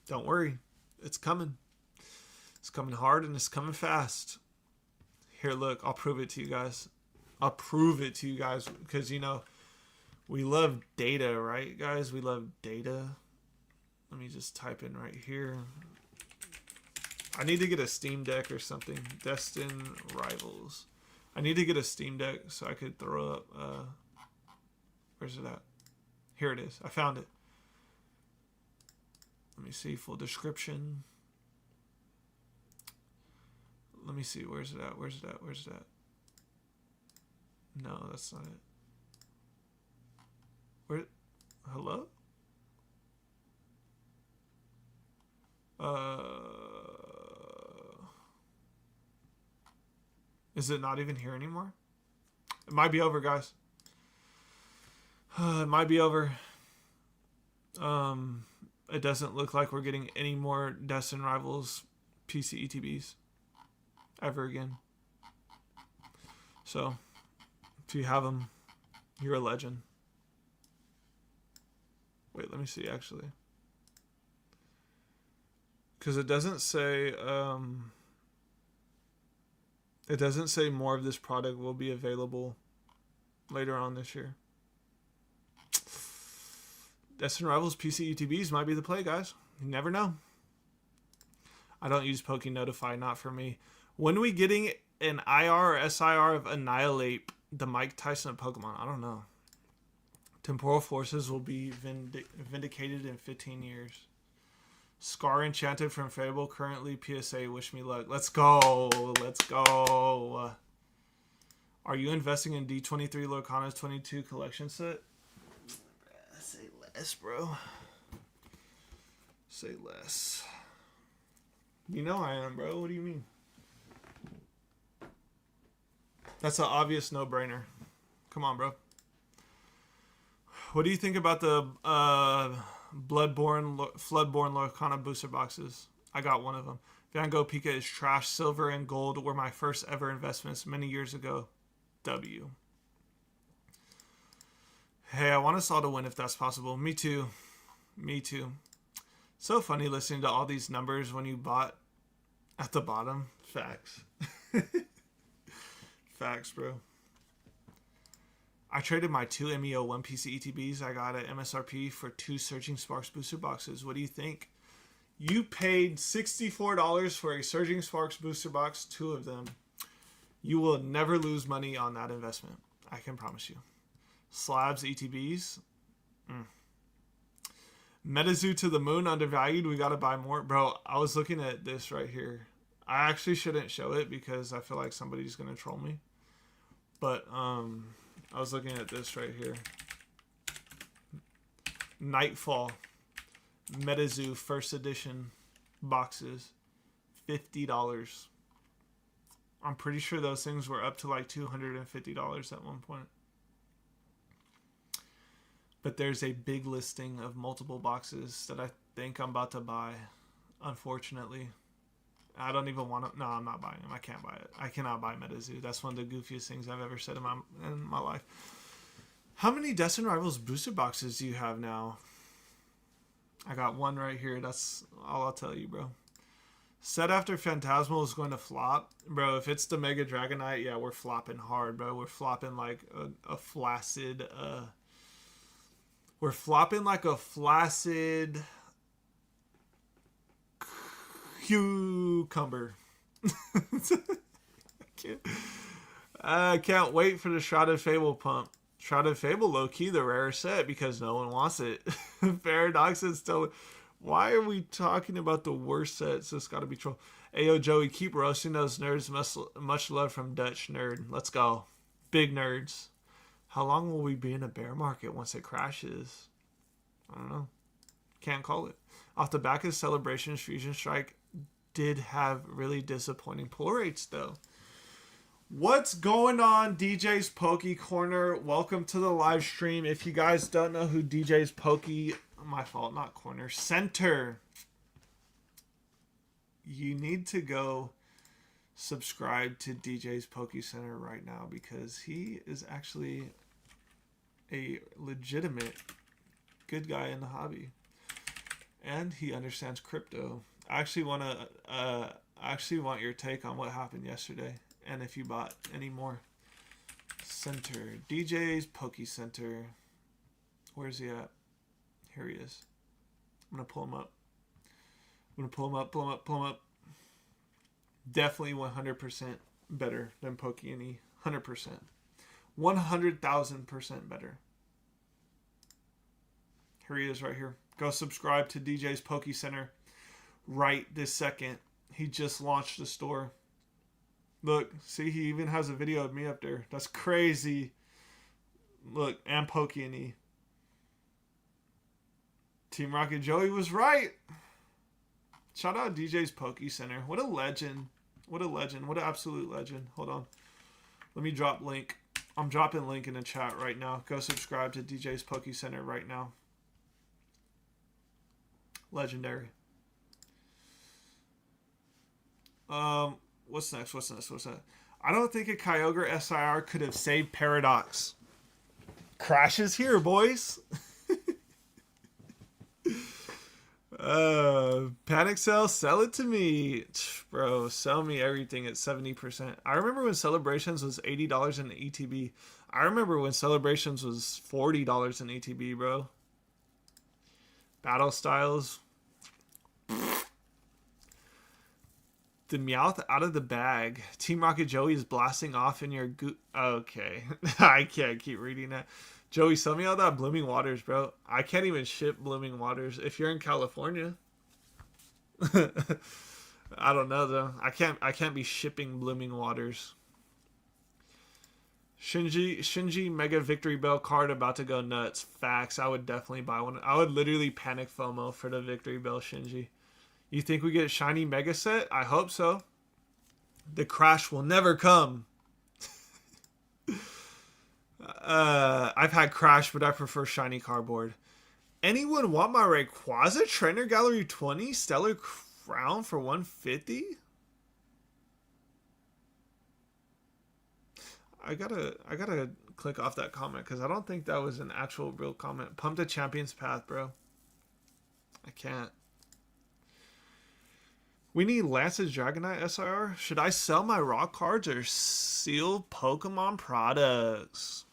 Don't worry. It's coming. It's coming hard and it's coming fast. Here, look. I'll prove it to you guys. I'll prove it to you guys because, you know, we love data, right, guys? We love data. Let me just type in right here. I need to get a Steam Deck or something. Destin Rivals. I need to get a Steam Deck so I could throw up... where's it at? Here it is. I found it. Let me see. Full description. Let me see. Where's it at? Where's it at? Where's it at? No, that's not it. Where? Hello? Is it not even here anymore? It might be over, guys. It might be over. It doesn't look like we're getting any more Destin Rivals PC ETBs ever again. So, if you have them, you're a legend. Wait, let me see, actually. Because it doesn't say... it doesn't say more of this product will be available later on this year. Destin Rivals PC ETBs might be the play, guys. You never know. I don't use Poke Notify, not for me. When are we getting an IR or SIR of Annihilate, the Mike Tyson of Pokemon? I don't know. Temporal Forces will be vindicated in 15 years. Scar Enchanted from Fable, currently PSA, wish me luck. Let's go. Let's go. Are you investing in D23 Lorcana's 22 collection set? Say less, bro. Say less. You know I am, bro. What do you mean? That's an obvious no-brainer. Come on, bro. What do you think about the Floodborne Lorcana booster boxes? I got one of them. Van Gogh Pika is trash. Silver and gold were my first ever investments many years ago. W. Hey, I want us all to win if that's possible. Me too. Me too. So funny listening to all these numbers when you bought at the bottom. Facts. Facts, bro. I traded my 2 MEO 1 PC ETBs I got at MSRP for 2 Surging Sparks booster boxes. What do you think? You paid $64 for a Surging Sparks booster box, 2 of them. You will never lose money on that investment. I can promise you. Slabs ETBs. Metazoo to the moon, undervalued. We gotta buy more. Bro, I was looking at this right here. I actually shouldn't show it because I feel like somebody's gonna troll me. But, I was looking at this right here. Nightfall. Metazoo first edition boxes. $50. I'm pretty sure those things were up to like $250 at one point. But there's a big listing of multiple boxes that I think I'm about to buy. Unfortunately. I don't even want to. No, I'm not buying them. I can't buy it. I cannot buy Metazoo. That's one of the goofiest things I've ever said in my life. How many Destin Rivals booster boxes do you have now? I got one right here. That's all I'll tell you, bro. Said after Phantasmal is going to flop. Bro, if it's the Mega Dragonite, yeah, we're flopping hard, bro. We're flopping like a flaccid... we're flopping like a flaccid... cucumber. I can't wait for the Shrouded Fable pump. Shrouded Fable, low-key, the rare set because no one wants it. Paradox is still... Why are we talking about the worst sets? This got to be troll. Ayo, Joey, keep roasting those nerds. Much love from Dutch Nerd. Let's go. Big nerds. How long will we be in a bear market once it crashes? I don't know. Can't call it. Off the back of Celebrations, Fusion Strike did have really disappointing pull rates, though. What's going on, DJ's Pokey Corner? Welcome to the live stream. If you guys don't know who DJ's Pokey... My fault, not corner. Center. You need to go subscribe to DJ's Pokey Center right now because he is actually a legitimate good guy in the hobby. And he understands crypto. I actually want your take on what happened yesterday and if you bought any more. Center. DJ's Pokey Center. Where's he at? Here he is. I'm going to pull him up. Pull him up. Definitely 100% better than Pokey. 100%. 100,000% better. Here he is right here. Go subscribe to DJ's Pokey Center right this second. He just launched the store. Look, see, he even has a video of me up there. That's crazy. Look, and Pokey. Team Rocket Joey was right. Shout out DJ's Pokey Center. What a legend. What a legend. What an absolute legend. Hold on. Let me drop link. I'm dropping link in the chat right now. Go subscribe to DJ's Pokey Center right now. Legendary. What's next? What's that? I don't think a Kyogre SIR could have saved Paradox. Crashes here, boys. Panic sell it to me. Bro, sell me everything at 70%. I remember when Celebrations was $80 in ETB. I remember when Celebrations was $40 in ETB, bro. Battle Styles. The Meowth out of the bag. Team Rocket Joey is blasting off in your Okay. I can't keep reading that. Joey, sell me all that Blooming Waters, bro. I can't even ship Blooming Waters. If you're in California. I don't know, though. I can't be shipping Blooming Waters. Shinji Mega Victory Bell card about to go nuts. Facts. I would definitely buy one. I would literally panic FOMO for the Victory Bell Shinji. You think we get shiny Mega Set? I hope so. The crash will never come. I've had Crash, but I prefer shiny cardboard. Anyone want my Rayquaza Trainer Gallery 20 Stellar Crown for 150? I gotta click off that comment because I don't think that was an actual real comment. Pump the Champion's Path, bro. I can't. We need Lance's Dragonite SIR. Should I sell my raw cards or seal Pokemon products?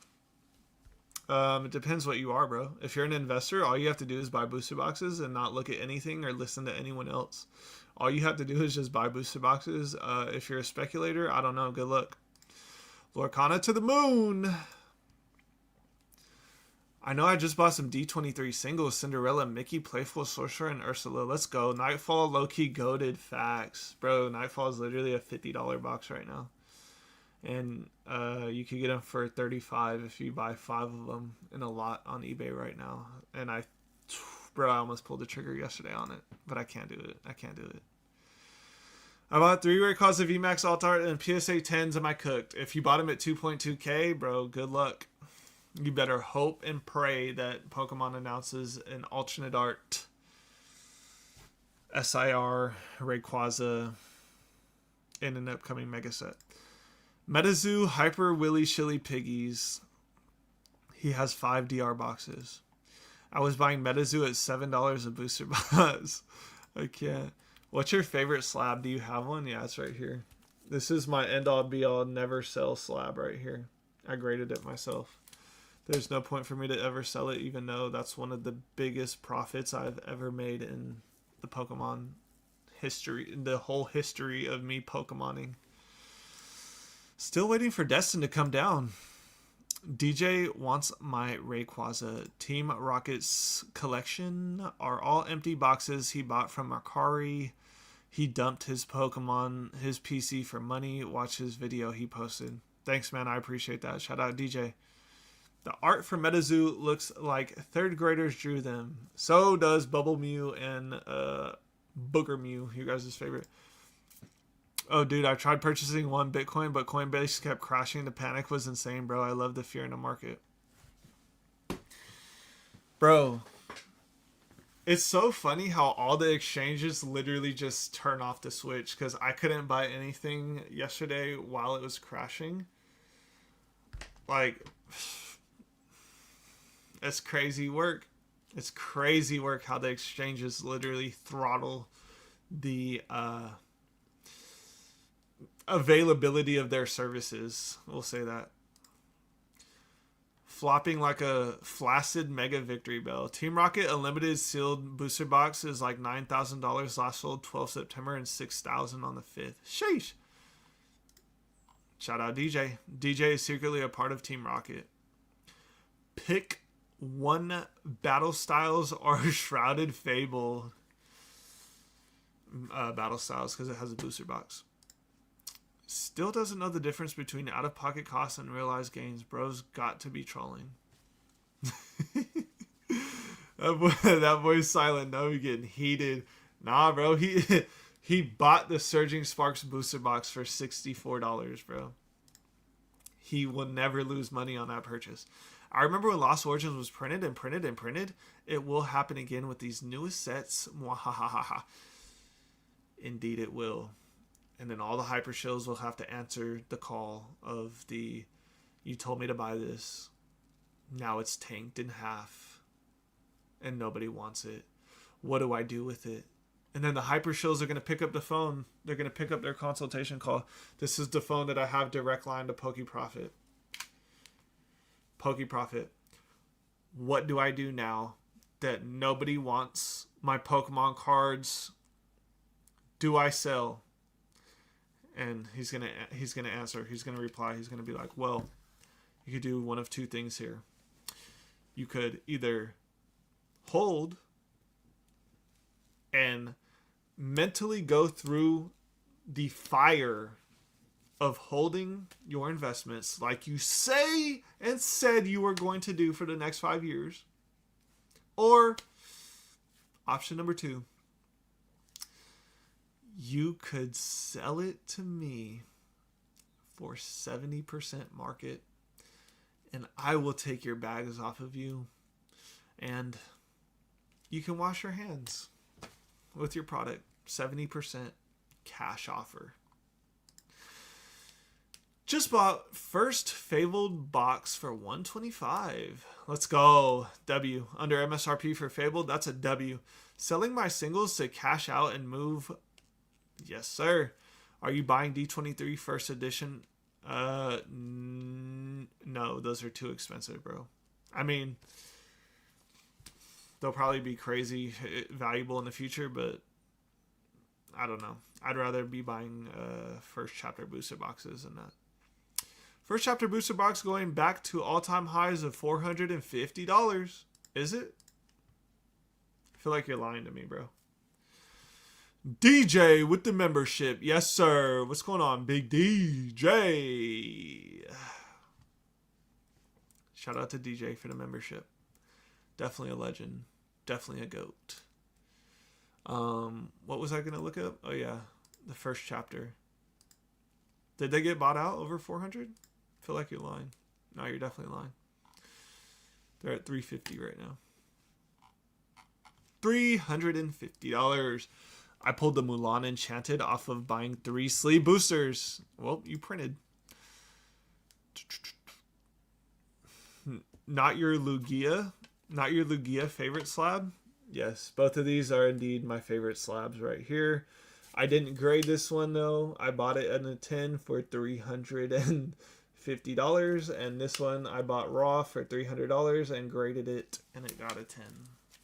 It depends what you are, bro. If you're an investor, all you have to do is buy booster boxes and not look at anything or listen to anyone else. All you have to do is just buy booster boxes. If you're a speculator, I don't know. Good luck. Lorcana to the moon. I know I just bought some D23 singles. Cinderella, Mickey, Playful Sorcerer, and Ursula. Let's go. Nightfall, low-key goated facts. Bro, Nightfall is literally a $50 box right now. And you could get them for $35 if you buy 5 of them in a lot on eBay right now. And I almost pulled the trigger yesterday on it. But I can't do it. I can't do it. I bought 3 Rayquaza VMAX Alt-Art and PSA 10s and I cooked. If you bought them at 2.2K, bro, good luck. You better hope and pray that Pokemon announces an alternate art SIR Rayquaza in an upcoming mega set. Metazoo Hyper Willy Shilly Piggies. He has 5 DR boxes. I was buying Metazoo at $7 a booster box. I can't. What's your favorite slab? Do you have one? Yeah, it's right here. This is my end-all be-all never sell slab right here. I graded it myself. There's no point for me to ever sell it, even though that's one of the biggest profits I've ever made in the Pokemon history, in the whole history of me Pokemoning. Still waiting for Destin to come down. DJ wants my Rayquaza. Team Rocket's collection are all empty boxes he bought from Mercari. He dumped his Pokemon, his PC for money. Watch his video he posted. Thanks, man. I appreciate that. Shout out, DJ. The art for Metazoo looks like 3rd graders drew them. So does Bubble Mew and Booger Mew, you guys' favorite. Oh, dude, I tried purchasing 1 Bitcoin, but Coinbase kept crashing. The panic was insane, bro. I love the fear in the market. Bro, it's so funny how all the exchanges literally just turn off the switch because I couldn't buy anything yesterday while it was crashing. Like, it's crazy work. It's crazy work how the exchanges literally throttle the availability of their services. We'll say that. Flopping like a flaccid mega victory bell. Team Rocket Unlimited sealed booster box is like $9,000. Last sold 12 September and $6,000 on the 5th. Sheesh. Shout out DJ. DJ is secretly a part of Team Rocket. Pick 1 Battle Styles or Shrouded Fable Battle Styles because it has a booster box. Still doesn't know the difference between out-of-pocket costs and realized gains. Bro's got to be trolling. that boy's silent. No, he getting heated. Nah, bro. He bought the Surging Sparks booster box for $64, bro. He will never lose money on that purchase. I remember when Lost Origins was printed and printed and printed. It will happen again with these newest sets. Mwahahaha. Indeed it will. And then all the hyper shills will have to answer the call of the, you told me to buy this. Now it's tanked in half. And nobody wants it. What do I do with it? And then the hyper shills are going to pick up the phone. They're going to pick up their consultation call. This is the phone that I have direct line to PokeProfit. PokeProfit. What do I do now that nobody wants my Pokemon cards? Do I sell? And he's gonna answer. He's gonna reply. He's gonna be like, well, you could do one of 2 things here. You could either hold and mentally go through the fire of holding your investments like you say and said you were going to do for the next 5 years. Or option number 2. You could sell it to me for 70% market and I will take your bags off of you, and you can wash your hands with your product. 70% cash offer. Just bought first Fabled box for $125. Let's go. W. Under MSRP for Fabled, that's a W. Selling my singles to cash out and move. Yes, sir. Are you buying D23 first edition? No, those are too expensive, bro. I mean, they'll probably be crazy valuable in the future, but I don't know. I'd rather be buying first chapter booster boxes than that. First chapter booster box going back to all-time highs of $450. Is it? I feel like you're lying to me, bro. DJ with the membership. Yes, sir. What's going on, Big DJ? Shout out to DJ for the membership. Definitely a legend. Definitely a GOAT. What was I going to look up? Oh, yeah. The first chapter. Did they get bought out over 400? I feel like you're lying. No, you're definitely lying. They're at $350 right now. $350. I pulled the Mulan Enchanted off of buying 3 sleeve boosters. Well, you printed. Not your Lugia favorite slab? Yes, both of these are indeed my favorite slabs right here. I didn't grade this one though. I bought it at a 10 for $350, and this one I bought raw for $300 and graded it, and it got a 10.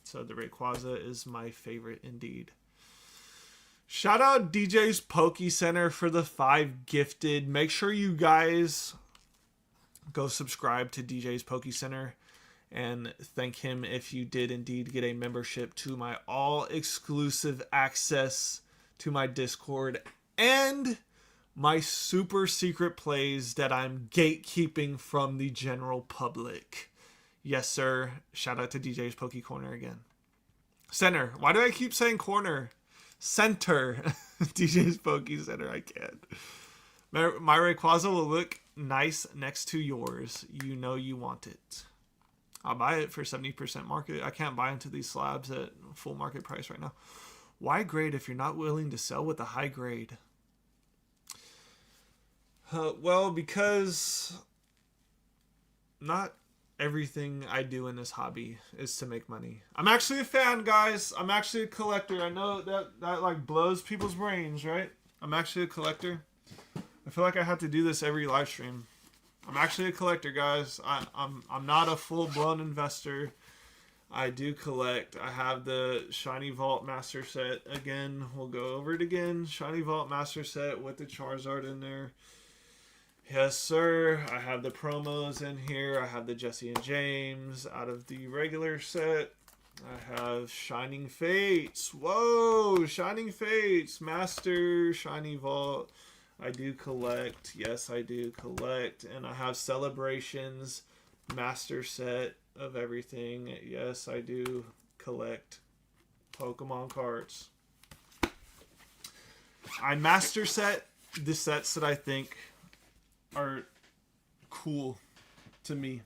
So the Rayquaza is my favorite indeed. Shout out DJ's Poke Center for the 5 gifted. Make sure you guys go subscribe to DJ's Poke Center and thank him if you did indeed get a membership to my all exclusive access to my Discord and my super secret plays that I'm gatekeeping from the general public. Yes, sir. Shout out to DJ's Poke Corner again. Center. Why do I keep saying corner? Center. DJ's Poke Center. I can't. My Rayquaza will look nice next to yours. You know you want it. I'll buy it for 70% market. I can't buy into these slabs at full market price right now. Why grade if you're not willing to sell with a high grade? Well, because not everything I do in this hobby is to make money. I'm actually a fan, guys. I'm actually a collector. I know that like blows people's brains, right? I'm actually a collector. I feel like I have to do this every live stream. I'm actually a collector, guys. I'm not a full-blown investor. I do collect. I have the Shiny Vault Master Set. Again, we'll go over it again. Shiny Vault Master Set with the Charizard in there. Yes, sir. I have the promos in here. I have the Jesse and James out of the regular set. I have Shining Fates. Whoa! Shining Fates. Master Shiny Vault. I do collect. Yes, I do collect. And I have Celebrations Master Set of everything. Yes, I do collect Pokemon cards. I master set the sets that I think are cool to me.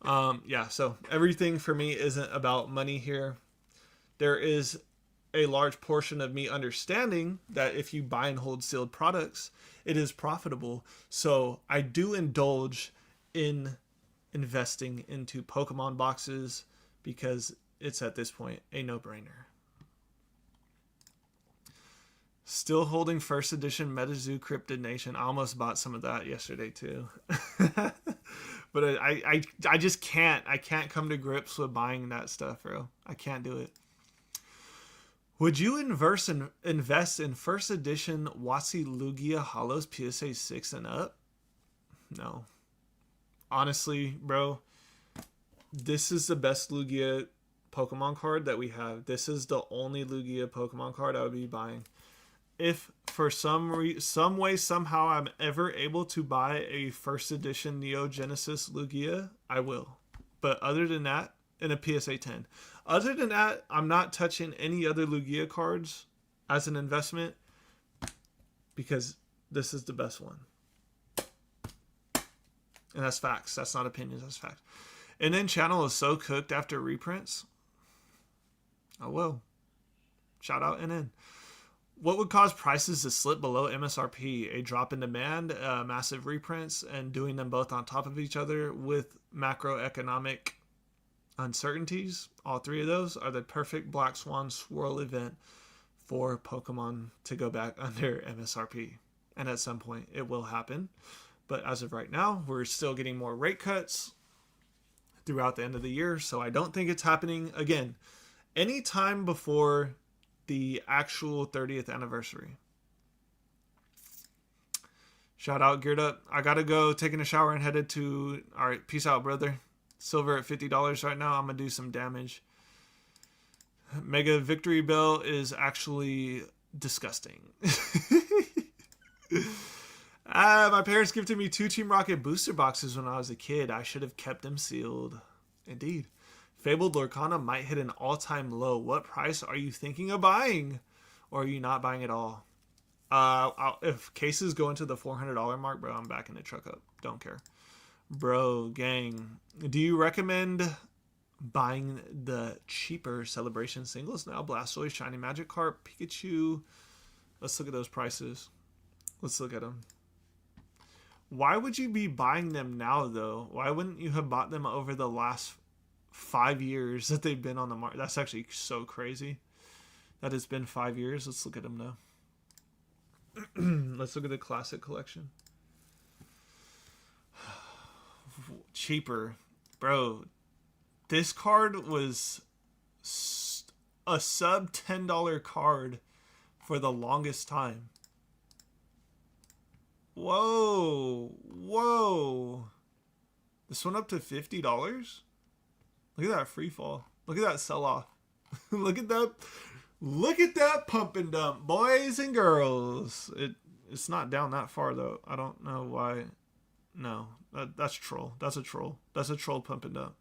Yeah, so everything for me isn't about money here. There is a large portion of me understanding that if you buy and hold sealed products, it is profitable. So I do indulge in investing into Pokemon boxes because it's at this point a no-brainer. Still holding first edition MetaZoo Cryptid Nation. I almost bought some of that yesterday too. But I just can't. I can't come to grips with buying that stuff, bro. I can't do it. Would you invest in first edition Watsy Lugia Hollows PSA 6 and up? No. Honestly, bro, this is the best Lugia Pokemon card that we have. This is the only Lugia Pokemon card I would be buying. If for some way, somehow I'm ever able to buy a first edition Neo Genesis Lugia, I will. But other than that, in a PSA 10. Other than that, I'm not touching any other Lugia cards as an investment because this is the best one. And that's facts. That's not opinions. That's facts. And then channel is so cooked after reprints. Oh, well. Shout out and in. What would cause prices to slip below MSRP? A drop in demand, massive reprints, and doing them both on top of each other with macroeconomic uncertainties. All three of those are the perfect Black Swan swirl event for Pokemon to go back under MSRP. And at some point, it will happen. But as of right now, we're still getting more rate cuts throughout the end of the year. So I don't think it's happening again anytime before the actual 30th anniversary. Shout out, geared up. I gotta go, taking a shower and headed to. All right, peace out, brother. Silver at $50 right now. I'm gonna do some damage. Mega Victory Bell is actually disgusting. My parents gifted me 2 Team Rocket booster boxes when I was a kid. I should have kept them sealed. Indeed. Fabled Lorcana might hit an all-time low. What price are you thinking of buying? Or are you not buying at all? If cases go into the $400 mark, bro, I'm backing the truck up. Don't care. Bro, gang, do you recommend buying the cheaper Celebration singles now? Blastoise, Shiny Magikarp, Pikachu. Let's look at those prices. Let's look at them. Why would you be buying them now, though? Why wouldn't you have bought them over the last 5 years that they've been on the market? That's actually so crazy that it's been 5 years. Let's look at them now. Let's look at the classic collection. Cheaper, bro. This card was a sub $10 card for the longest time. Whoa. This one up to $50. Look at that free fall. Look at that sell off. Look at that pump and dump, boys and girls. It's not down that far though. I don't know why. No, that's troll. That's a troll. That's a troll pump and dump.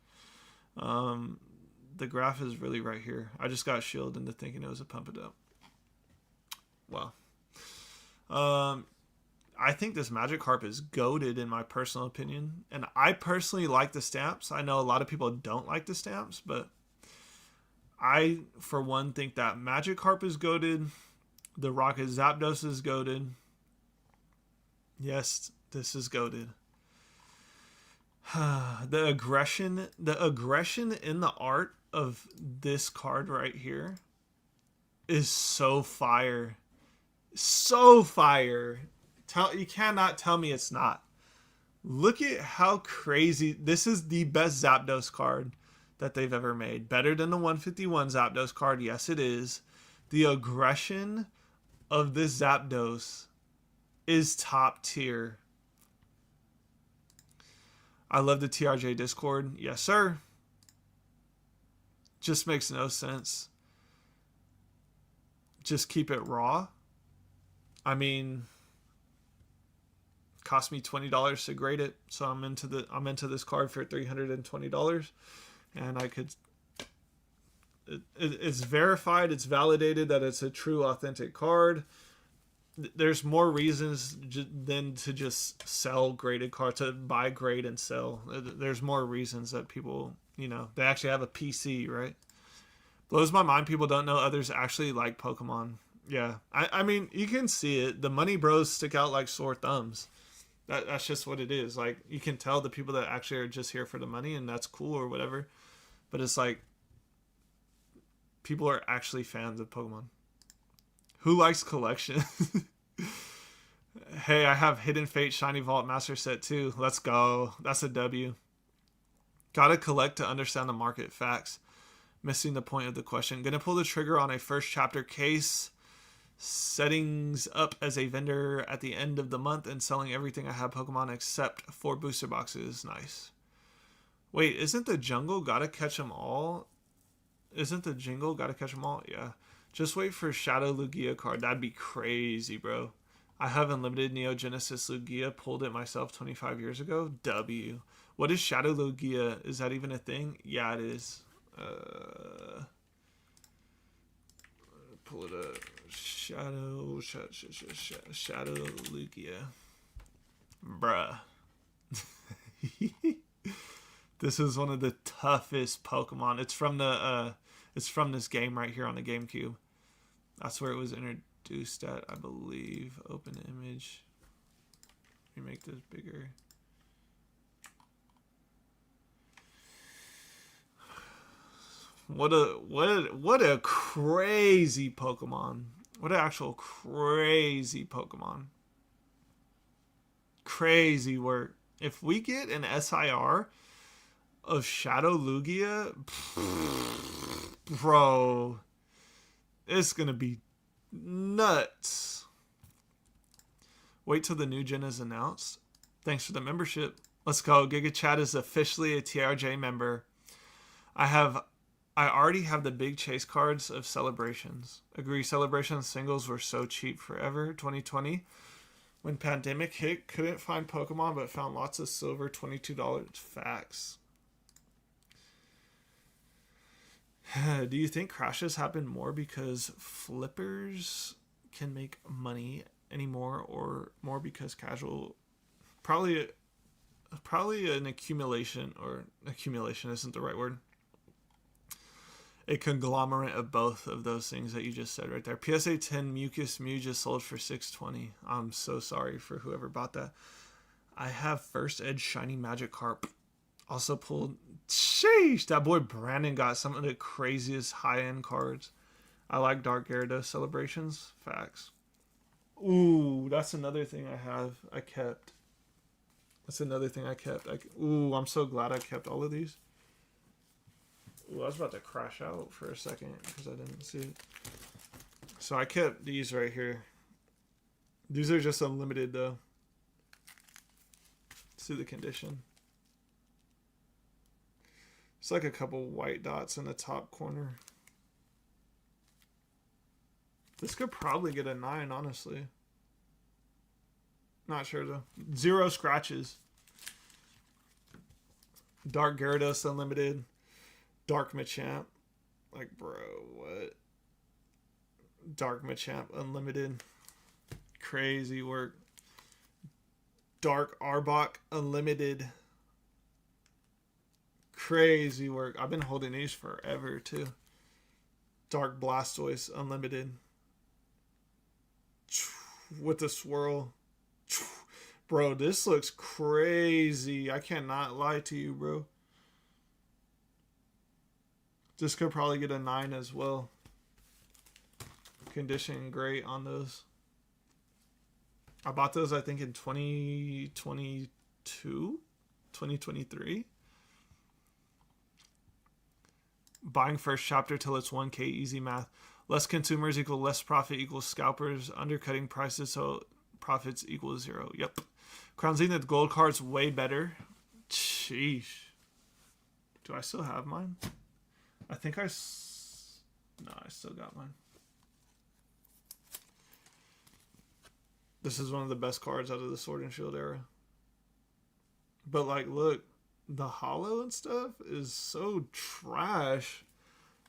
The graph is really right here. I just got shielded into thinking it was a pump and dump. Wow. I think this Magikarp is goated in my personal opinion. And I personally like the stamps. I know a lot of people don't like the stamps, but I, for one, think that Magikarp is goated. The Rocket Zapdos is goated. Yes, this is goated. The aggression in the art of this card right here is so fire. So fire. You cannot tell me it's not. Look at how crazy. This is the best Zapdos card that they've ever made. Better than the 151 Zapdos card. Yes, it is. The aggression of this Zapdos is top tier. I love the TRJ Discord. Yes, sir. Just makes no sense. Just keep it raw. I mean, cost me $20 to grade it, so I'm into this card for $320, and I could. It's verified. It's validated that it's a true, authentic card. There's more reasons than to just sell graded cards, to buy, grade, and sell. There's more reasons that people, they actually have a PC, right? Blows my mind people don't know others actually like Pokemon. Yeah, I mean, you can see it. The money bros stick out like sore thumbs. That's just what it is. Like, you can tell the people that actually are just here for the money, and that's cool or whatever. But it's like, people are actually fans of Pokemon. Who likes collection? Hey, I have Hidden Fate Shiny Vault Master Set too. Let's go. That's a W. Gotta collect to understand the market facts. Missing the point of the question. Gonna pull the trigger on a first chapter case. Settings up as a vendor at the end of the month and selling everything I have Pokemon except 4 booster boxes. Nice. Wait, isn't the jungle gotta catch them all? Isn't the jingle gotta catch them all? Yeah. Just wait for Shadow Lugia card. That'd be crazy, bro. I have Unlimited Neo Genesis Lugia. Pulled it myself 25 years ago. W. What is Shadow Lugia? Is that even a thing? Yeah, it is. Pull it up. Shadow Lugia. Bruh. This is one of the toughest Pokemon. It's from this game right here on the GameCube. That's where it was introduced at, I believe. Open image. Let me make this bigger. What a crazy Pokemon. What an actual crazy Pokemon. Crazy work. If we get an SIR of Shadow Lugia, bro, it's gonna be nuts. Wait till the new gen is announced. Thanks for the membership. Let's go. Giga Chat is officially a TRJ member. I already have the big chase cards of Celebrations. Agree, Celebrations singles were so cheap forever. 2020, when pandemic hit, couldn't find Pokemon but found lots of silver, $22. Facts. Do you think crashes happen more because flippers can make money anymore, or more because casual? Probably an accumulation, or accumulation isn't the right word. A conglomerate of both of those things that you just said right there. PSA 10 Mucus Mew just sold for $620. I'm so sorry for whoever bought that. I have First Edge Shiny Magikarp. Also pulled. Sheesh, that boy Brandon got some of the craziest high-end cards. I like Dark Gyarados Celebrations. Facts. Ooh, that's another thing I kept. That's another thing I kept. Ooh, I'm so glad I kept all of these. Ooh, I was about to crash out for a second because I didn't see it. So I kept these right here. These are just unlimited though. See the condition. It's like a couple white dots in the top corner. This could probably get a 9, honestly. Not sure though. 0 scratches. Dark Gyarados Unlimited. Dark Machamp. Like, bro, what? Dark Machamp Unlimited. Crazy work. Dark Arbok Unlimited. Crazy work. I've been holding these forever, too. Dark Blastoise Unlimited. With the swirl. Bro, this looks crazy. I cannot lie to you, bro. This could probably get a 9 as well. Condition great on those. I bought those, I think, in 2022? 2023? Buying first chapter till it's 1K, easy math. Less consumers equal less profit equals scalpers. Undercutting prices so profits equal 0. Yep. Crown Zenith gold card's way better. Sheesh. Do I still have mine? I think no, I still got mine. This is one of the best cards out of the Sword and Shield era. But like, look, the holo and stuff is so trash.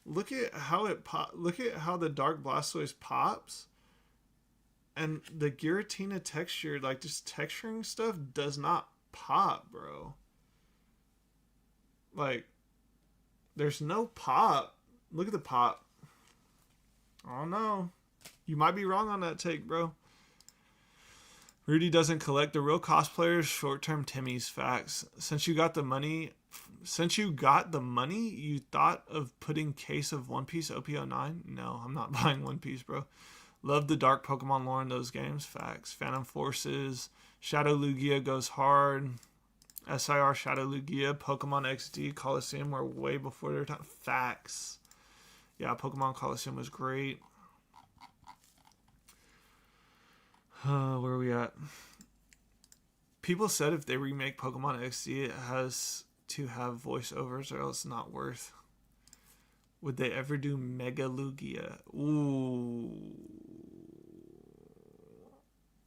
Look at how it look at how the Dark Blastoise pops. And the Giratina texture, like just texturing stuff, does not pop, bro. Like, there's no pop. Look at the pop. Oh no. You might be wrong on that take, bro. Rudy doesn't collect. The real cosplayers, short-term Timmy's. Facts. Since you got the money, you thought of putting case of One Piece OP09? No, I'm not buying One Piece, bro. Love the dark Pokemon lore in those games. Facts. Phantom Forces. Shadow Lugia goes hard. SIR Shadow Lugia. Pokemon XD Coliseum were way before their time. Facts. Yeah, Pokemon Coliseum was great. Where are we at? People said if they remake Pokemon XD, it has to have voiceovers or else it's not worth. Would they ever do Mega Lugia? Ooh.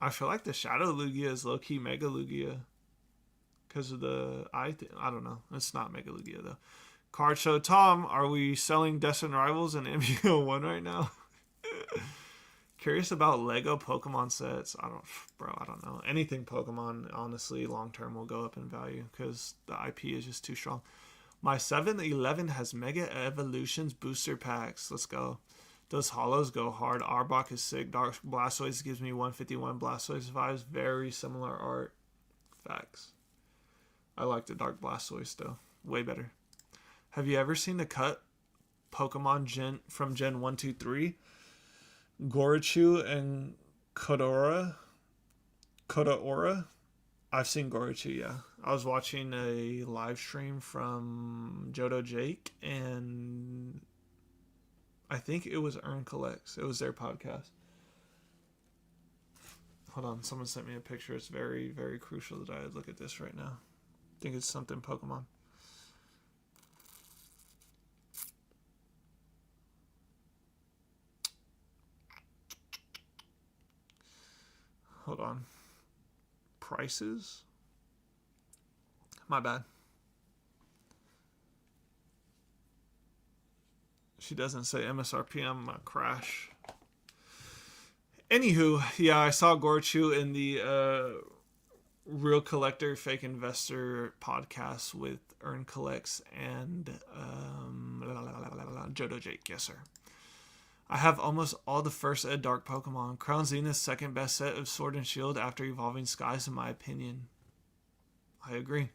I feel like the Shadow Lugia is low-key Mega Lugia. Because of the I don't know. It's not Mega Lugia, though. Card Show Tom, are we selling Destined Rivals and MBO1 right now? Curious about Lego Pokemon sets. I don't know. Anything Pokemon, honestly, long term will go up in value because the IP is just too strong. My 7-Eleven has Mega Evolutions booster packs. Let's go. Those hollows go hard. Arbok is sick. Dark Blastoise gives me 151 Blastoise vibes. Very similar art. Facts. I like the Dark Blastoise though. Way better. Have you ever seen the cut Pokemon from Gen 1, 2, 3? Gorochu and Kodora? Kodaora? I've seen Gorochu, yeah. I was watching a live stream from Jodo Jake, and I think it was Earn Collects. It was their podcast. Hold on, someone sent me a picture. It's very, very crucial that I look at this right now. I think it's something Pokemon. Hold on. Prices? My bad. She doesn't say MSRP. I'm gonna crash. Anywho, yeah, I saw Gorchu in the Real Collector, Fake Investor podcast with Earn Collects and Jodo Jake. Yes, sir. I have almost all the first ed Dark Pokemon. Crown Zenith's second best set of Sword and Shield after Evolving Skies, in my opinion. I agree.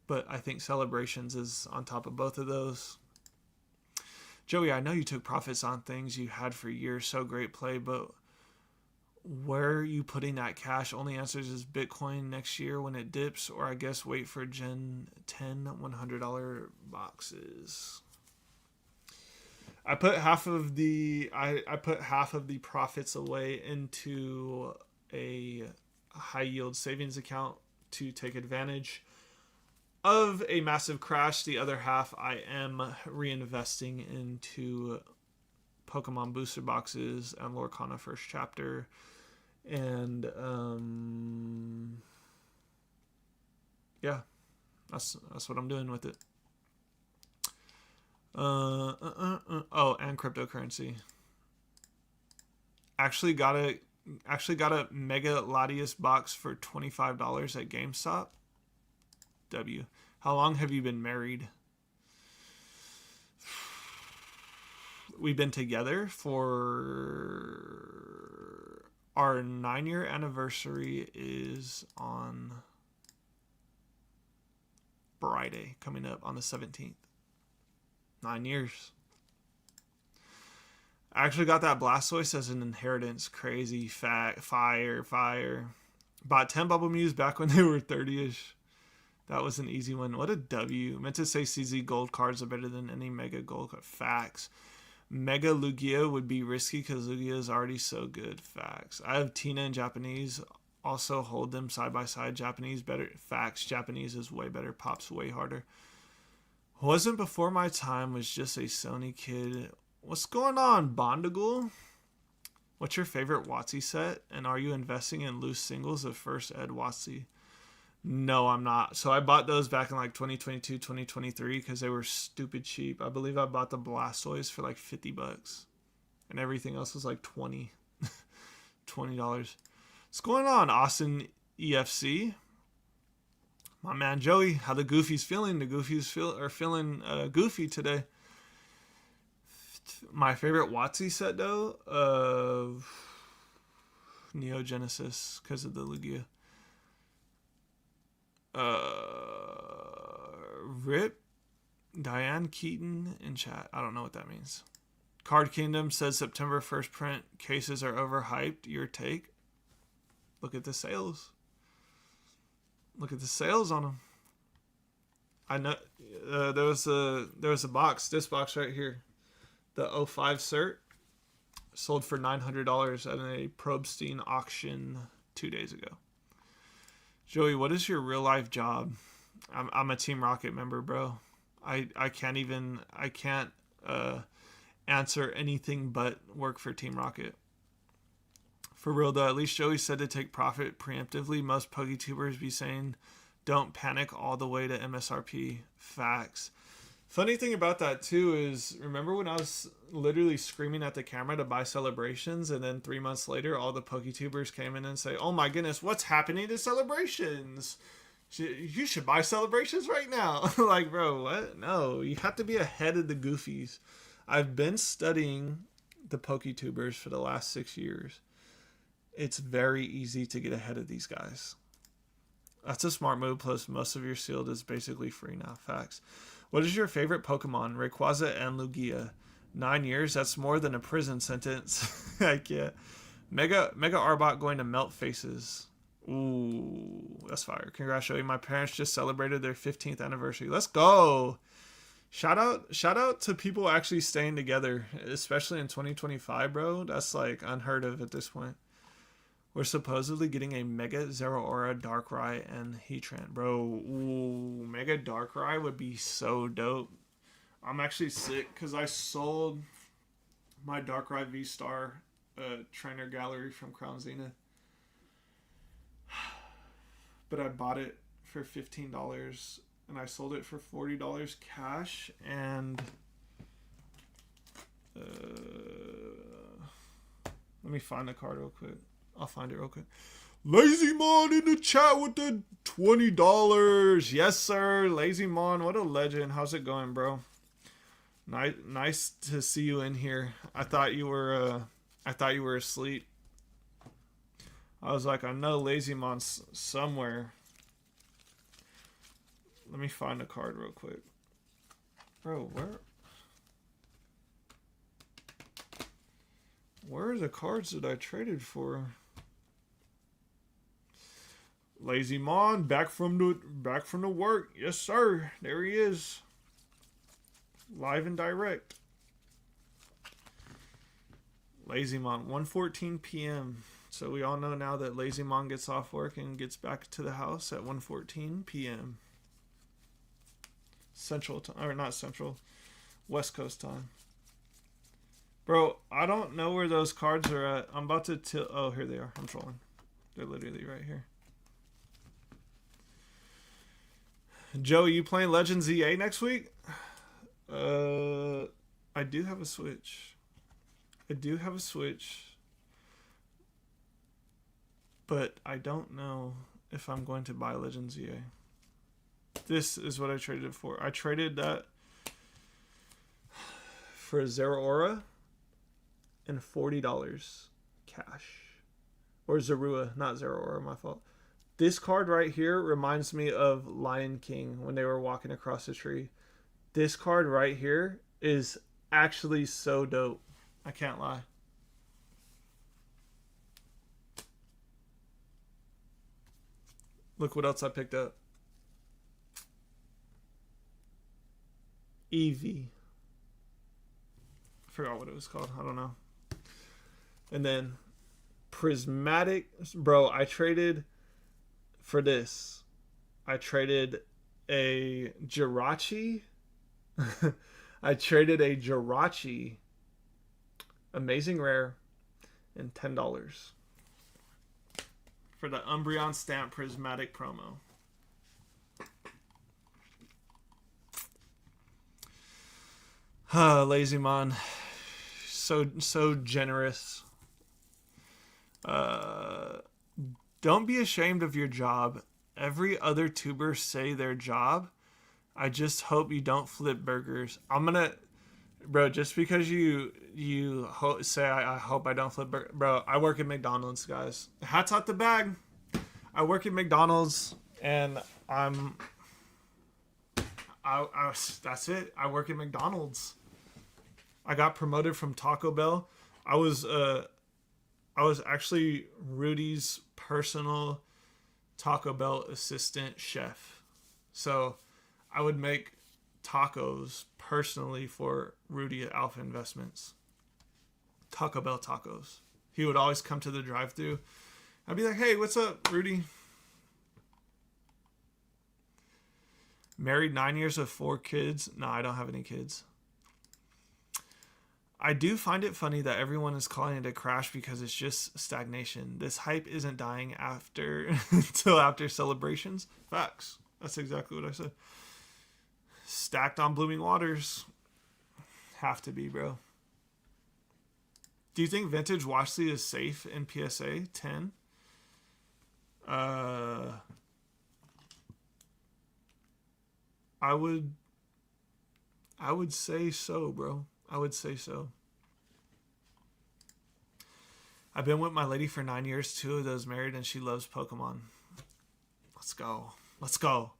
But I think Celebrations is on top of both of those. Joey, I know you took profits on things you had for years. So great play, but where are you putting that cash? Only answers is Bitcoin next year when it dips, or I guess wait for Gen 10 $100 boxes. I put half of the profits away into a high yield savings account to take advantage of a massive crash. The other half I am reinvesting into Pokemon booster boxes and Lorcana first chapter, and yeah, that's what I'm doing with it. Oh, and cryptocurrency. Actually got a Mega Latias box for $25 at GameStop. W. How long have you been married? We've been together for our 9-year anniversary is on Friday, coming up on the 17th. 9 years. I actually got that Blastoise as an inheritance. Crazy. Fire. Bought 10 Bubble Mews back when they were 30-ish. That was an easy one. What a W. Meant to say CZ gold cards are better than any Mega gold card. Facts. Mega Lugia would be risky because Lugia is already so good. Facts. I have Tina in Japanese. Also hold them side by side. Japanese better. Facts. Japanese is way better. Pops way harder. Wasn't before my time. Was just a Sony kid. What's going on, Bondagool? What's your favorite WotC set? And are you investing in loose singles of first ed WotC? No, I'm not. So I bought those back in like 2022, 2023 because they were stupid cheap. I believe I bought the Blastoise for like $50 and everything else was like $20. What's going on, Austin EFC? My man Joey, how the Goofies feeling? The Goofies are feeling goofy today. My favorite WotC set though, Neo Genesis because of the Lugia. Rip Diane Keaton in chat. I don't know what that means. Card Kingdom says September 1st print cases are overhyped. Your take? Look at the sales. Look at the sales on them. I know there was a box. This box right here, the 05 cert, sold for $900 at a Probstein auction 2 days ago. Joey, what is your real life job? I'm a Team Rocket member, bro. I can't answer anything but work for Team Rocket. For real though, at least Joey said to take profit preemptively. Most PokeTubers be saying don't panic all the way to MSRP. Facts. Funny thing about that too is, remember when I was literally screaming at the camera to buy Celebrations, and then 3 months later, all the PokeTubers came in and say, "Oh my goodness, what's happening to Celebrations? You should buy Celebrations right now." Like, bro, what? No, you have to be ahead of the goofies. I've been studying the PokeTubers for the last 6 years. It's very easy to get ahead of these guys. That's a smart move. Plus, most of your sealed is basically free now. Facts. What is your favorite Pokemon? Rayquaza and Lugia. 9 years? That's more than a prison sentence. Heck yeah. Mega Arbok going to melt faces. Ooh, that's fire. Congratulations. My parents just celebrated their 15th anniversary. Let's go. Shout out to people actually staying together, especially in 2025, bro. That's like unheard of at this point. We're supposedly getting a Mega Zeraora, Darkrai, and Heatran. Bro, ooh, Mega Darkrai would be so dope. I'm actually sick because I sold my Darkrai V-Star trainer gallery from Crown Zenith. But I bought it for $15 and I sold it for $40 cash. And let me find the card real quick. I'll find it real quick. Lazy Mon in the chat with the $20. Yes, sir. Lazy Mon, what a legend. How's it going, bro? Nice to see you in here. I thought you were asleep. I was like, I know Lazy Mon's somewhere. Let me find the card real quick. Bro, where are the cards that I traded for? Lazy Mon, back from the work. Yes, sir. There he is. Live and direct. Lazy Mon, 1:14 p.m. So we all know now that Lazy Mon gets off work and gets back to the house at 1:14 p.m. Central time, or not Central, West Coast time. Bro, I don't know where those cards are at. I'm about to oh, here they are. I'm trolling. They're literally right here. Joe, you playing Legends EA next week? I do have a Switch. But I don't know if I'm going to buy Legends EA. This is what I traded it for. I traded that for Zeraora and $40 cash. Or Zorua, not Zeraora, my fault. This card right here reminds me of Lion King when they were walking across the tree. This card right here is actually so dope. I can't lie. Look what else I picked up. Eevee. I forgot what it was called. I don't know. And then Prismatic. Bro, I traded for this. I traded a Jirachi. I traded a Jirachi. Amazing Rare. And $10. For the Umbreon Stamp Prismatic promo. Lazy Mon. So generous. Don't be ashamed of your job. Every other tuber say their job. I just hope you don't flip burgers. I'm gonna, bro. Just because you say I hope I don't flip burgers, bro. I work at McDonald's, guys. Hats out the bag. I work at McDonald's, and that's it. I work at McDonald's. I got promoted from Taco Bell. I was actually Rudy's personal Taco Bell assistant chef. So I would make tacos personally for Rudy at Alpha Investments. Taco Bell tacos. He would always come to the drive-thru. I'd be like, "Hey, what's up, Rudy?" Married 9 years with 4 kids. No, I don't have any kids. I do find it funny that everyone is calling it a crash because it's just stagnation. This hype isn't dying until after celebrations. Facts. That's exactly what I said. Stacked on Blooming Waters. Have to be, bro. Do you think Vintage Washley is safe in PSA 10? I would say so, bro. I would say so. I've been with my lady for 9 years, 2 of those married, and she loves Pokemon. Let's go. Let's go.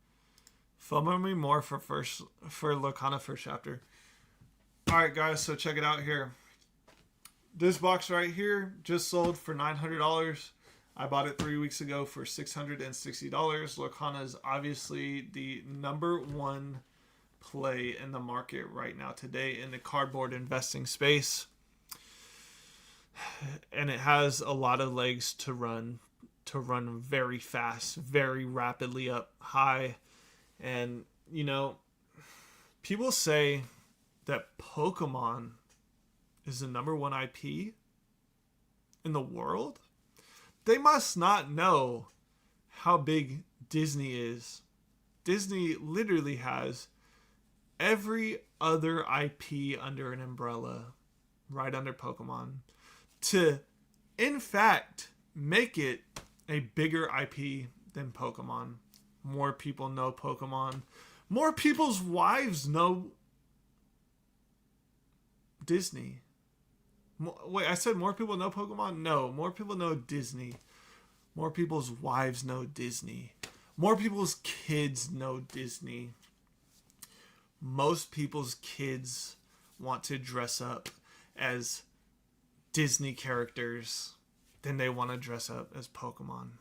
FOMO me more for Lorcana first chapter. Alright guys, so check it out here. This box right here just sold for $900. I bought it 3 weeks ago for $660. Lorcana is obviously the #1 play in the market right now today in the cardboard investing space. And it has a lot of legs to run very fast, very rapidly up high. And, you know, people say that Pokemon is the #1 IP in the world. They must not know how big Disney is. Disney literally has every other IP under an umbrella right under Pokemon to, in fact, make it a bigger IP than Pokemon. More people know Pokemon. More people's wives know Disney. Wait, I said more people know Pokemon? No, more people know Disney. More people's wives know Disney. More people's kids know Disney. Most people's kids want to dress up as Disney characters than they want to dress up as Pokemon.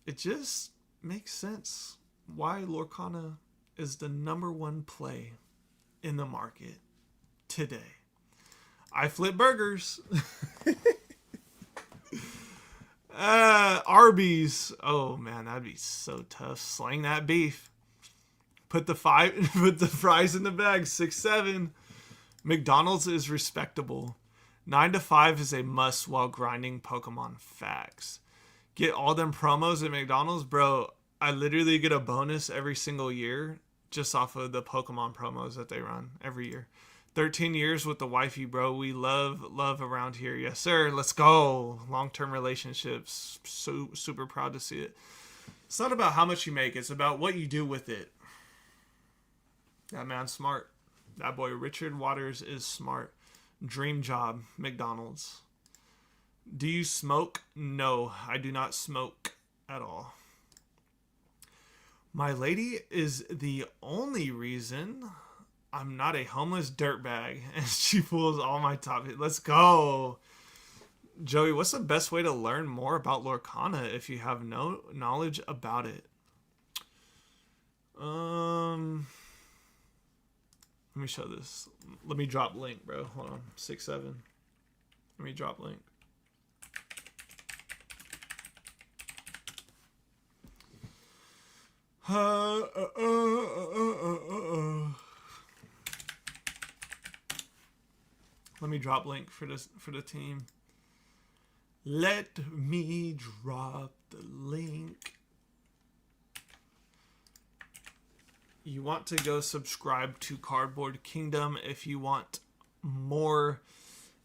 It just makes sense why Lorcana is the #1 play in the market today. I flip burgers. Arby's. Oh man, that'd be so tough. Slang that beef. Put the fries in the bag. 6-7. McDonald's is respectable. 9 to 5 is a must while grinding Pokemon. Facts. Get all them promos at McDonald's, bro. I literally get a bonus every single year just off of the Pokemon promos that they run every year. 13 years with the wifey, bro. We love around here. Yes, sir. Let's go. Long-term relationships. So super proud to see it. It's not about how much you make. It's about what you do with it. That man's smart. That boy Richard Waters is smart. Dream job, McDonald's. Do you smoke? No, I do not smoke at all. My lady is the only reason I'm not a homeless dirtbag, and she pulls all my top hits. Let's go. Joey, what's the best way to learn more about Lorcana if you have no knowledge about it? Let me show this. Let me drop link, bro. Hold on. 6-7. Let me drop link. Let me drop link for the team. Let me drop the link. You want to go subscribe to Cardboard Kingdom if you want more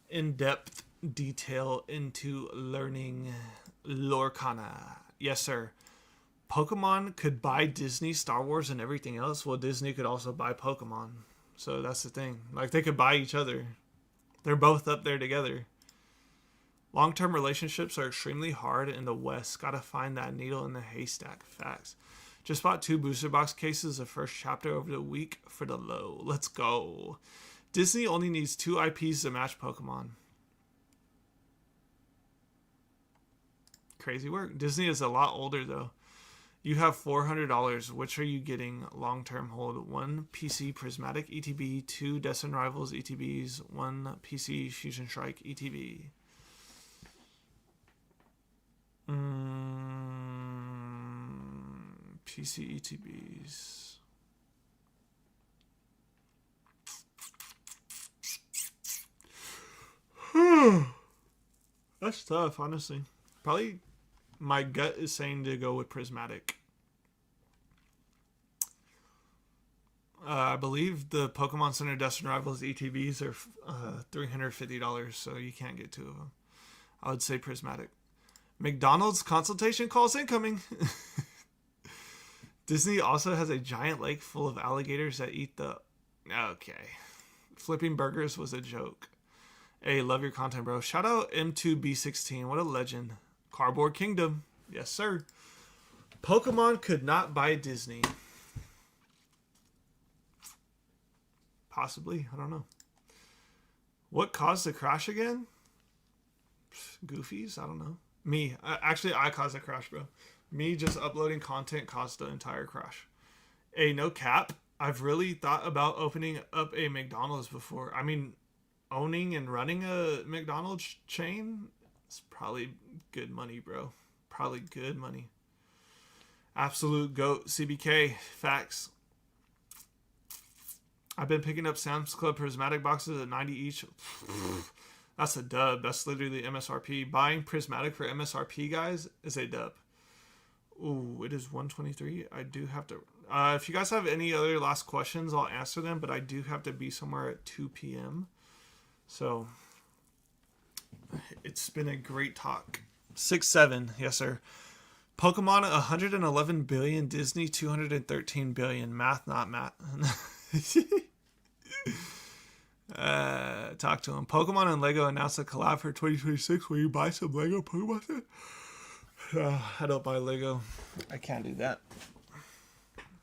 in-depth detail into learning Lorcana. Yes, sir. Pokemon could buy Disney, Star Wars, and everything else. Well, Disney could also buy Pokemon. So that's the thing. Like, they could buy each other. They're both up there together. Long-term relationships are extremely hard in the West. Gotta find that needle in the haystack. Facts. Just bought 2 booster box cases of first chapter over the week for the low. Let's go. Disney only needs 2 IPs to match Pokemon. Crazy work. Disney is a lot older, though. You have $400. Which are you getting long-term hold? 1 PC Prismatic ETB, 2 Destin Rivals ETBs, 1 PC Fusion Strike ETB. PC ETBs. That's tough, honestly. Probably my gut is saying to go with Prismatic. I believe the Pokemon Center Destined Rivals ETBs are $350, so you can't get two of them. I would say Prismatic. McDonald's consultation calls incoming. Disney also has a giant lake full of alligators that eat the. Okay. Flipping burgers was a joke. Hey, love your content, bro. Shout out M2B16. What a legend. Cardboard Kingdom. Yes, sir. Pokemon could not buy Disney. Possibly. I don't know. What caused the crash again? Goofies? I don't know. Me. Actually, I caused the crash, bro. Me just uploading content caused the entire crash. Hey, no cap. I've really thought about opening up a McDonald's before. I mean, owning and running a McDonald's chain is probably good money, bro. Probably good money. Absolute GOAT. CBK. Facts. I've been picking up Sam's Club prismatic boxes at 90 each. That's a dub. That's literally MSRP. Buying prismatic for MSRP, guys, is a dub. Ooh, it is 123. I do have to. If you guys have any other last questions, I'll answer them, but I do have to be somewhere at 2 p.m. So it's been a great talk. 6-7, yes, sir. Pokemon 111 billion, Disney 213 billion. Math, not math. Talk to him. Pokemon and Lego announced a collab for 2026. Will you buy some Lego Pokemon set? I don't buy Lego. I can't do that.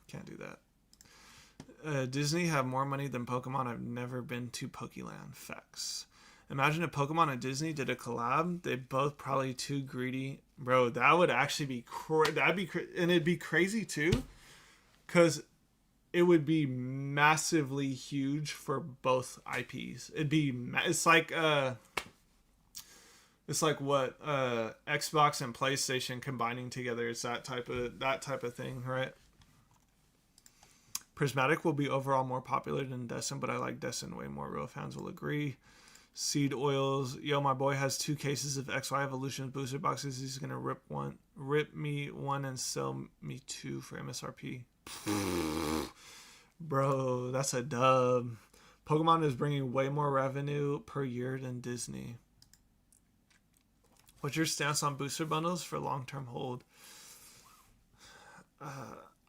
Can't do that. Disney have more money than Pokemon. I've never been to Pokeland. Facts. Imagine if Pokemon and Disney did a collab. They both probably too greedy, bro. That would actually be and it'd be crazy too, because it would be massively huge for both IPs. It's like what Xbox and PlayStation combining together. It's that type of thing, right? Prismatic will be overall more popular than Destin, but I like Destin way more. Real fans will agree. Seed oils. Yo, my boy has 2 cases of XY Evolutions booster boxes. He's gonna rip me one and sell me 2 for MSRP. Bro, that's a dub. Pokemon is bringing way more revenue per year than Disney. What's your stance on booster bundles for long-term hold?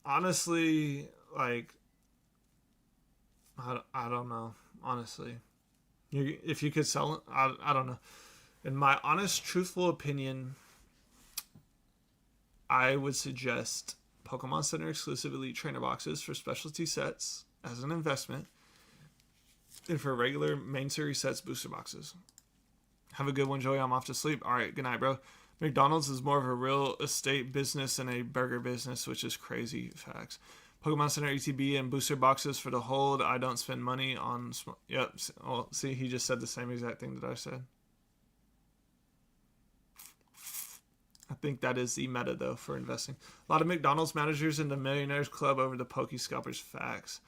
Honestly, like, I don't know. Honestly, if you could sell it, I don't know. In my honest, truthful opinion, I would suggest Pokemon Center exclusive Elite Trainer boxes for specialty sets as an investment, and for regular main series sets, booster boxes. Have a good one, Joey. I'm off to sleep. All right, good night, bro. McDonald's is more of a real estate business than a burger business, which is crazy. Facts. Pokemon Center ETB and booster boxes for the hold. I don't spend money on. Yep. Well, see, he just said the same exact thing that I said. I think that is the meta, though, for investing. A lot of McDonald's managers in the Millionaires Club over the Poke Scalpers. Facts.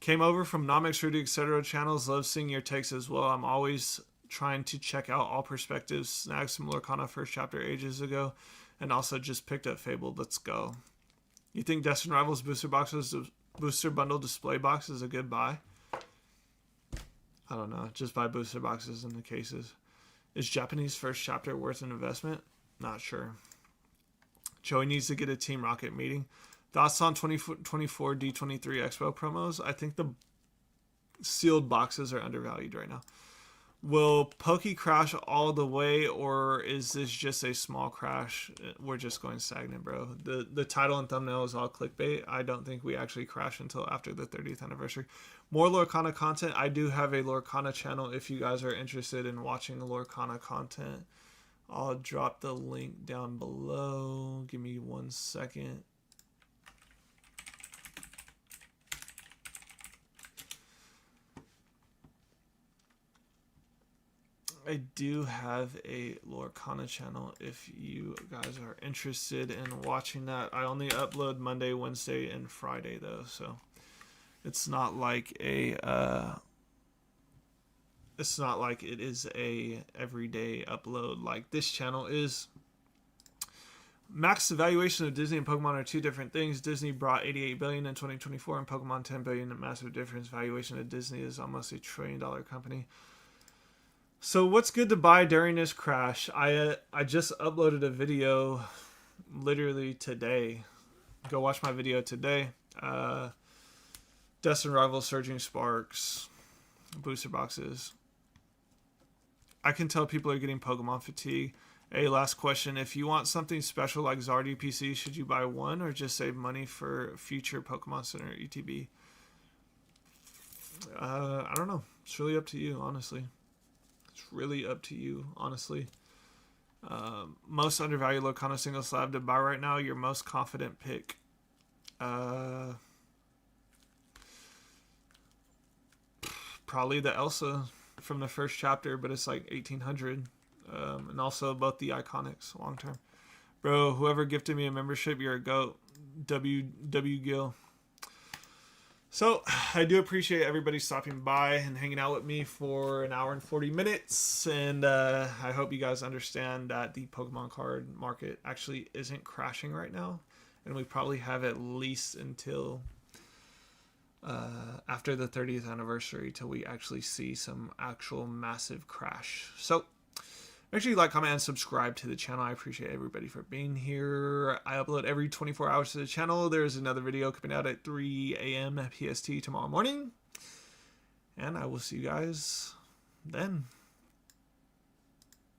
Came over from Nomics, Rudy, etc. channels. Love seeing your takes as well. I'm always trying to check out all perspectives. Snagged some Lorcana first chapter ages ago, and also just picked up Fabled. Let's go. You think Destined Rivals booster bundle display box is a good buy? I don't know. Just buy booster boxes in the cases. Is Japanese first chapter worth an investment? Not sure. Joey needs to get a Team Rocket meeting. Thoughts on 2024 D23 Expo promos? I think the sealed boxes are undervalued right now. Will Poke crash all the way, or is this just a small crash? We're just going stagnant, bro. The title and thumbnail is all clickbait. I don't think we actually crash until after the 30th anniversary. More Lorcana content. I do have a Lorcana channel if you guys are interested in watching the Lorcana content. I'll drop the link down below. Give me 1 second. I do have a Lorcana channel if you guys are interested in watching that. I only upload Monday, Wednesday, and Friday though, so it's not like it is a everyday upload like this channel is. Max valuation of Disney and Pokemon are two different things. Disney brought 88 billion in 2024 and Pokemon 10 billion. A massive difference. Valuation of Disney is almost $1 trillion company. So what's good to buy during this crash? I just uploaded a video literally today. Go watch my video today. Destined Rivals, Surging Sparks, booster boxes. I can tell people are getting Pokemon fatigue. Hey, last question. If you want something special like Zardy PC, should you buy one or just save money for future Pokemon Center ETB? I don't know. It's really up to you, honestly. It's really up to you, honestly. Most undervalued Locano single slab to buy right now. Your most confident pick. Probably the Elsa from the first chapter, but it's like 1800. And also both the Iconics long term. Bro, whoever gifted me a membership, you're a goat. W Gill. So I do appreciate everybody stopping by and hanging out with me for an hour and 40 minutes. And I hope you guys understand that the Pokemon card market actually isn't crashing right now. And we probably have at least until after the 30th anniversary till we actually see some actual massive crash. So make sure you like, comment, and subscribe to the channel. I appreciate everybody for being here. I upload every 24 hours to the channel. There's another video coming out at 3 a.m. PST tomorrow morning. And I will see you guys then.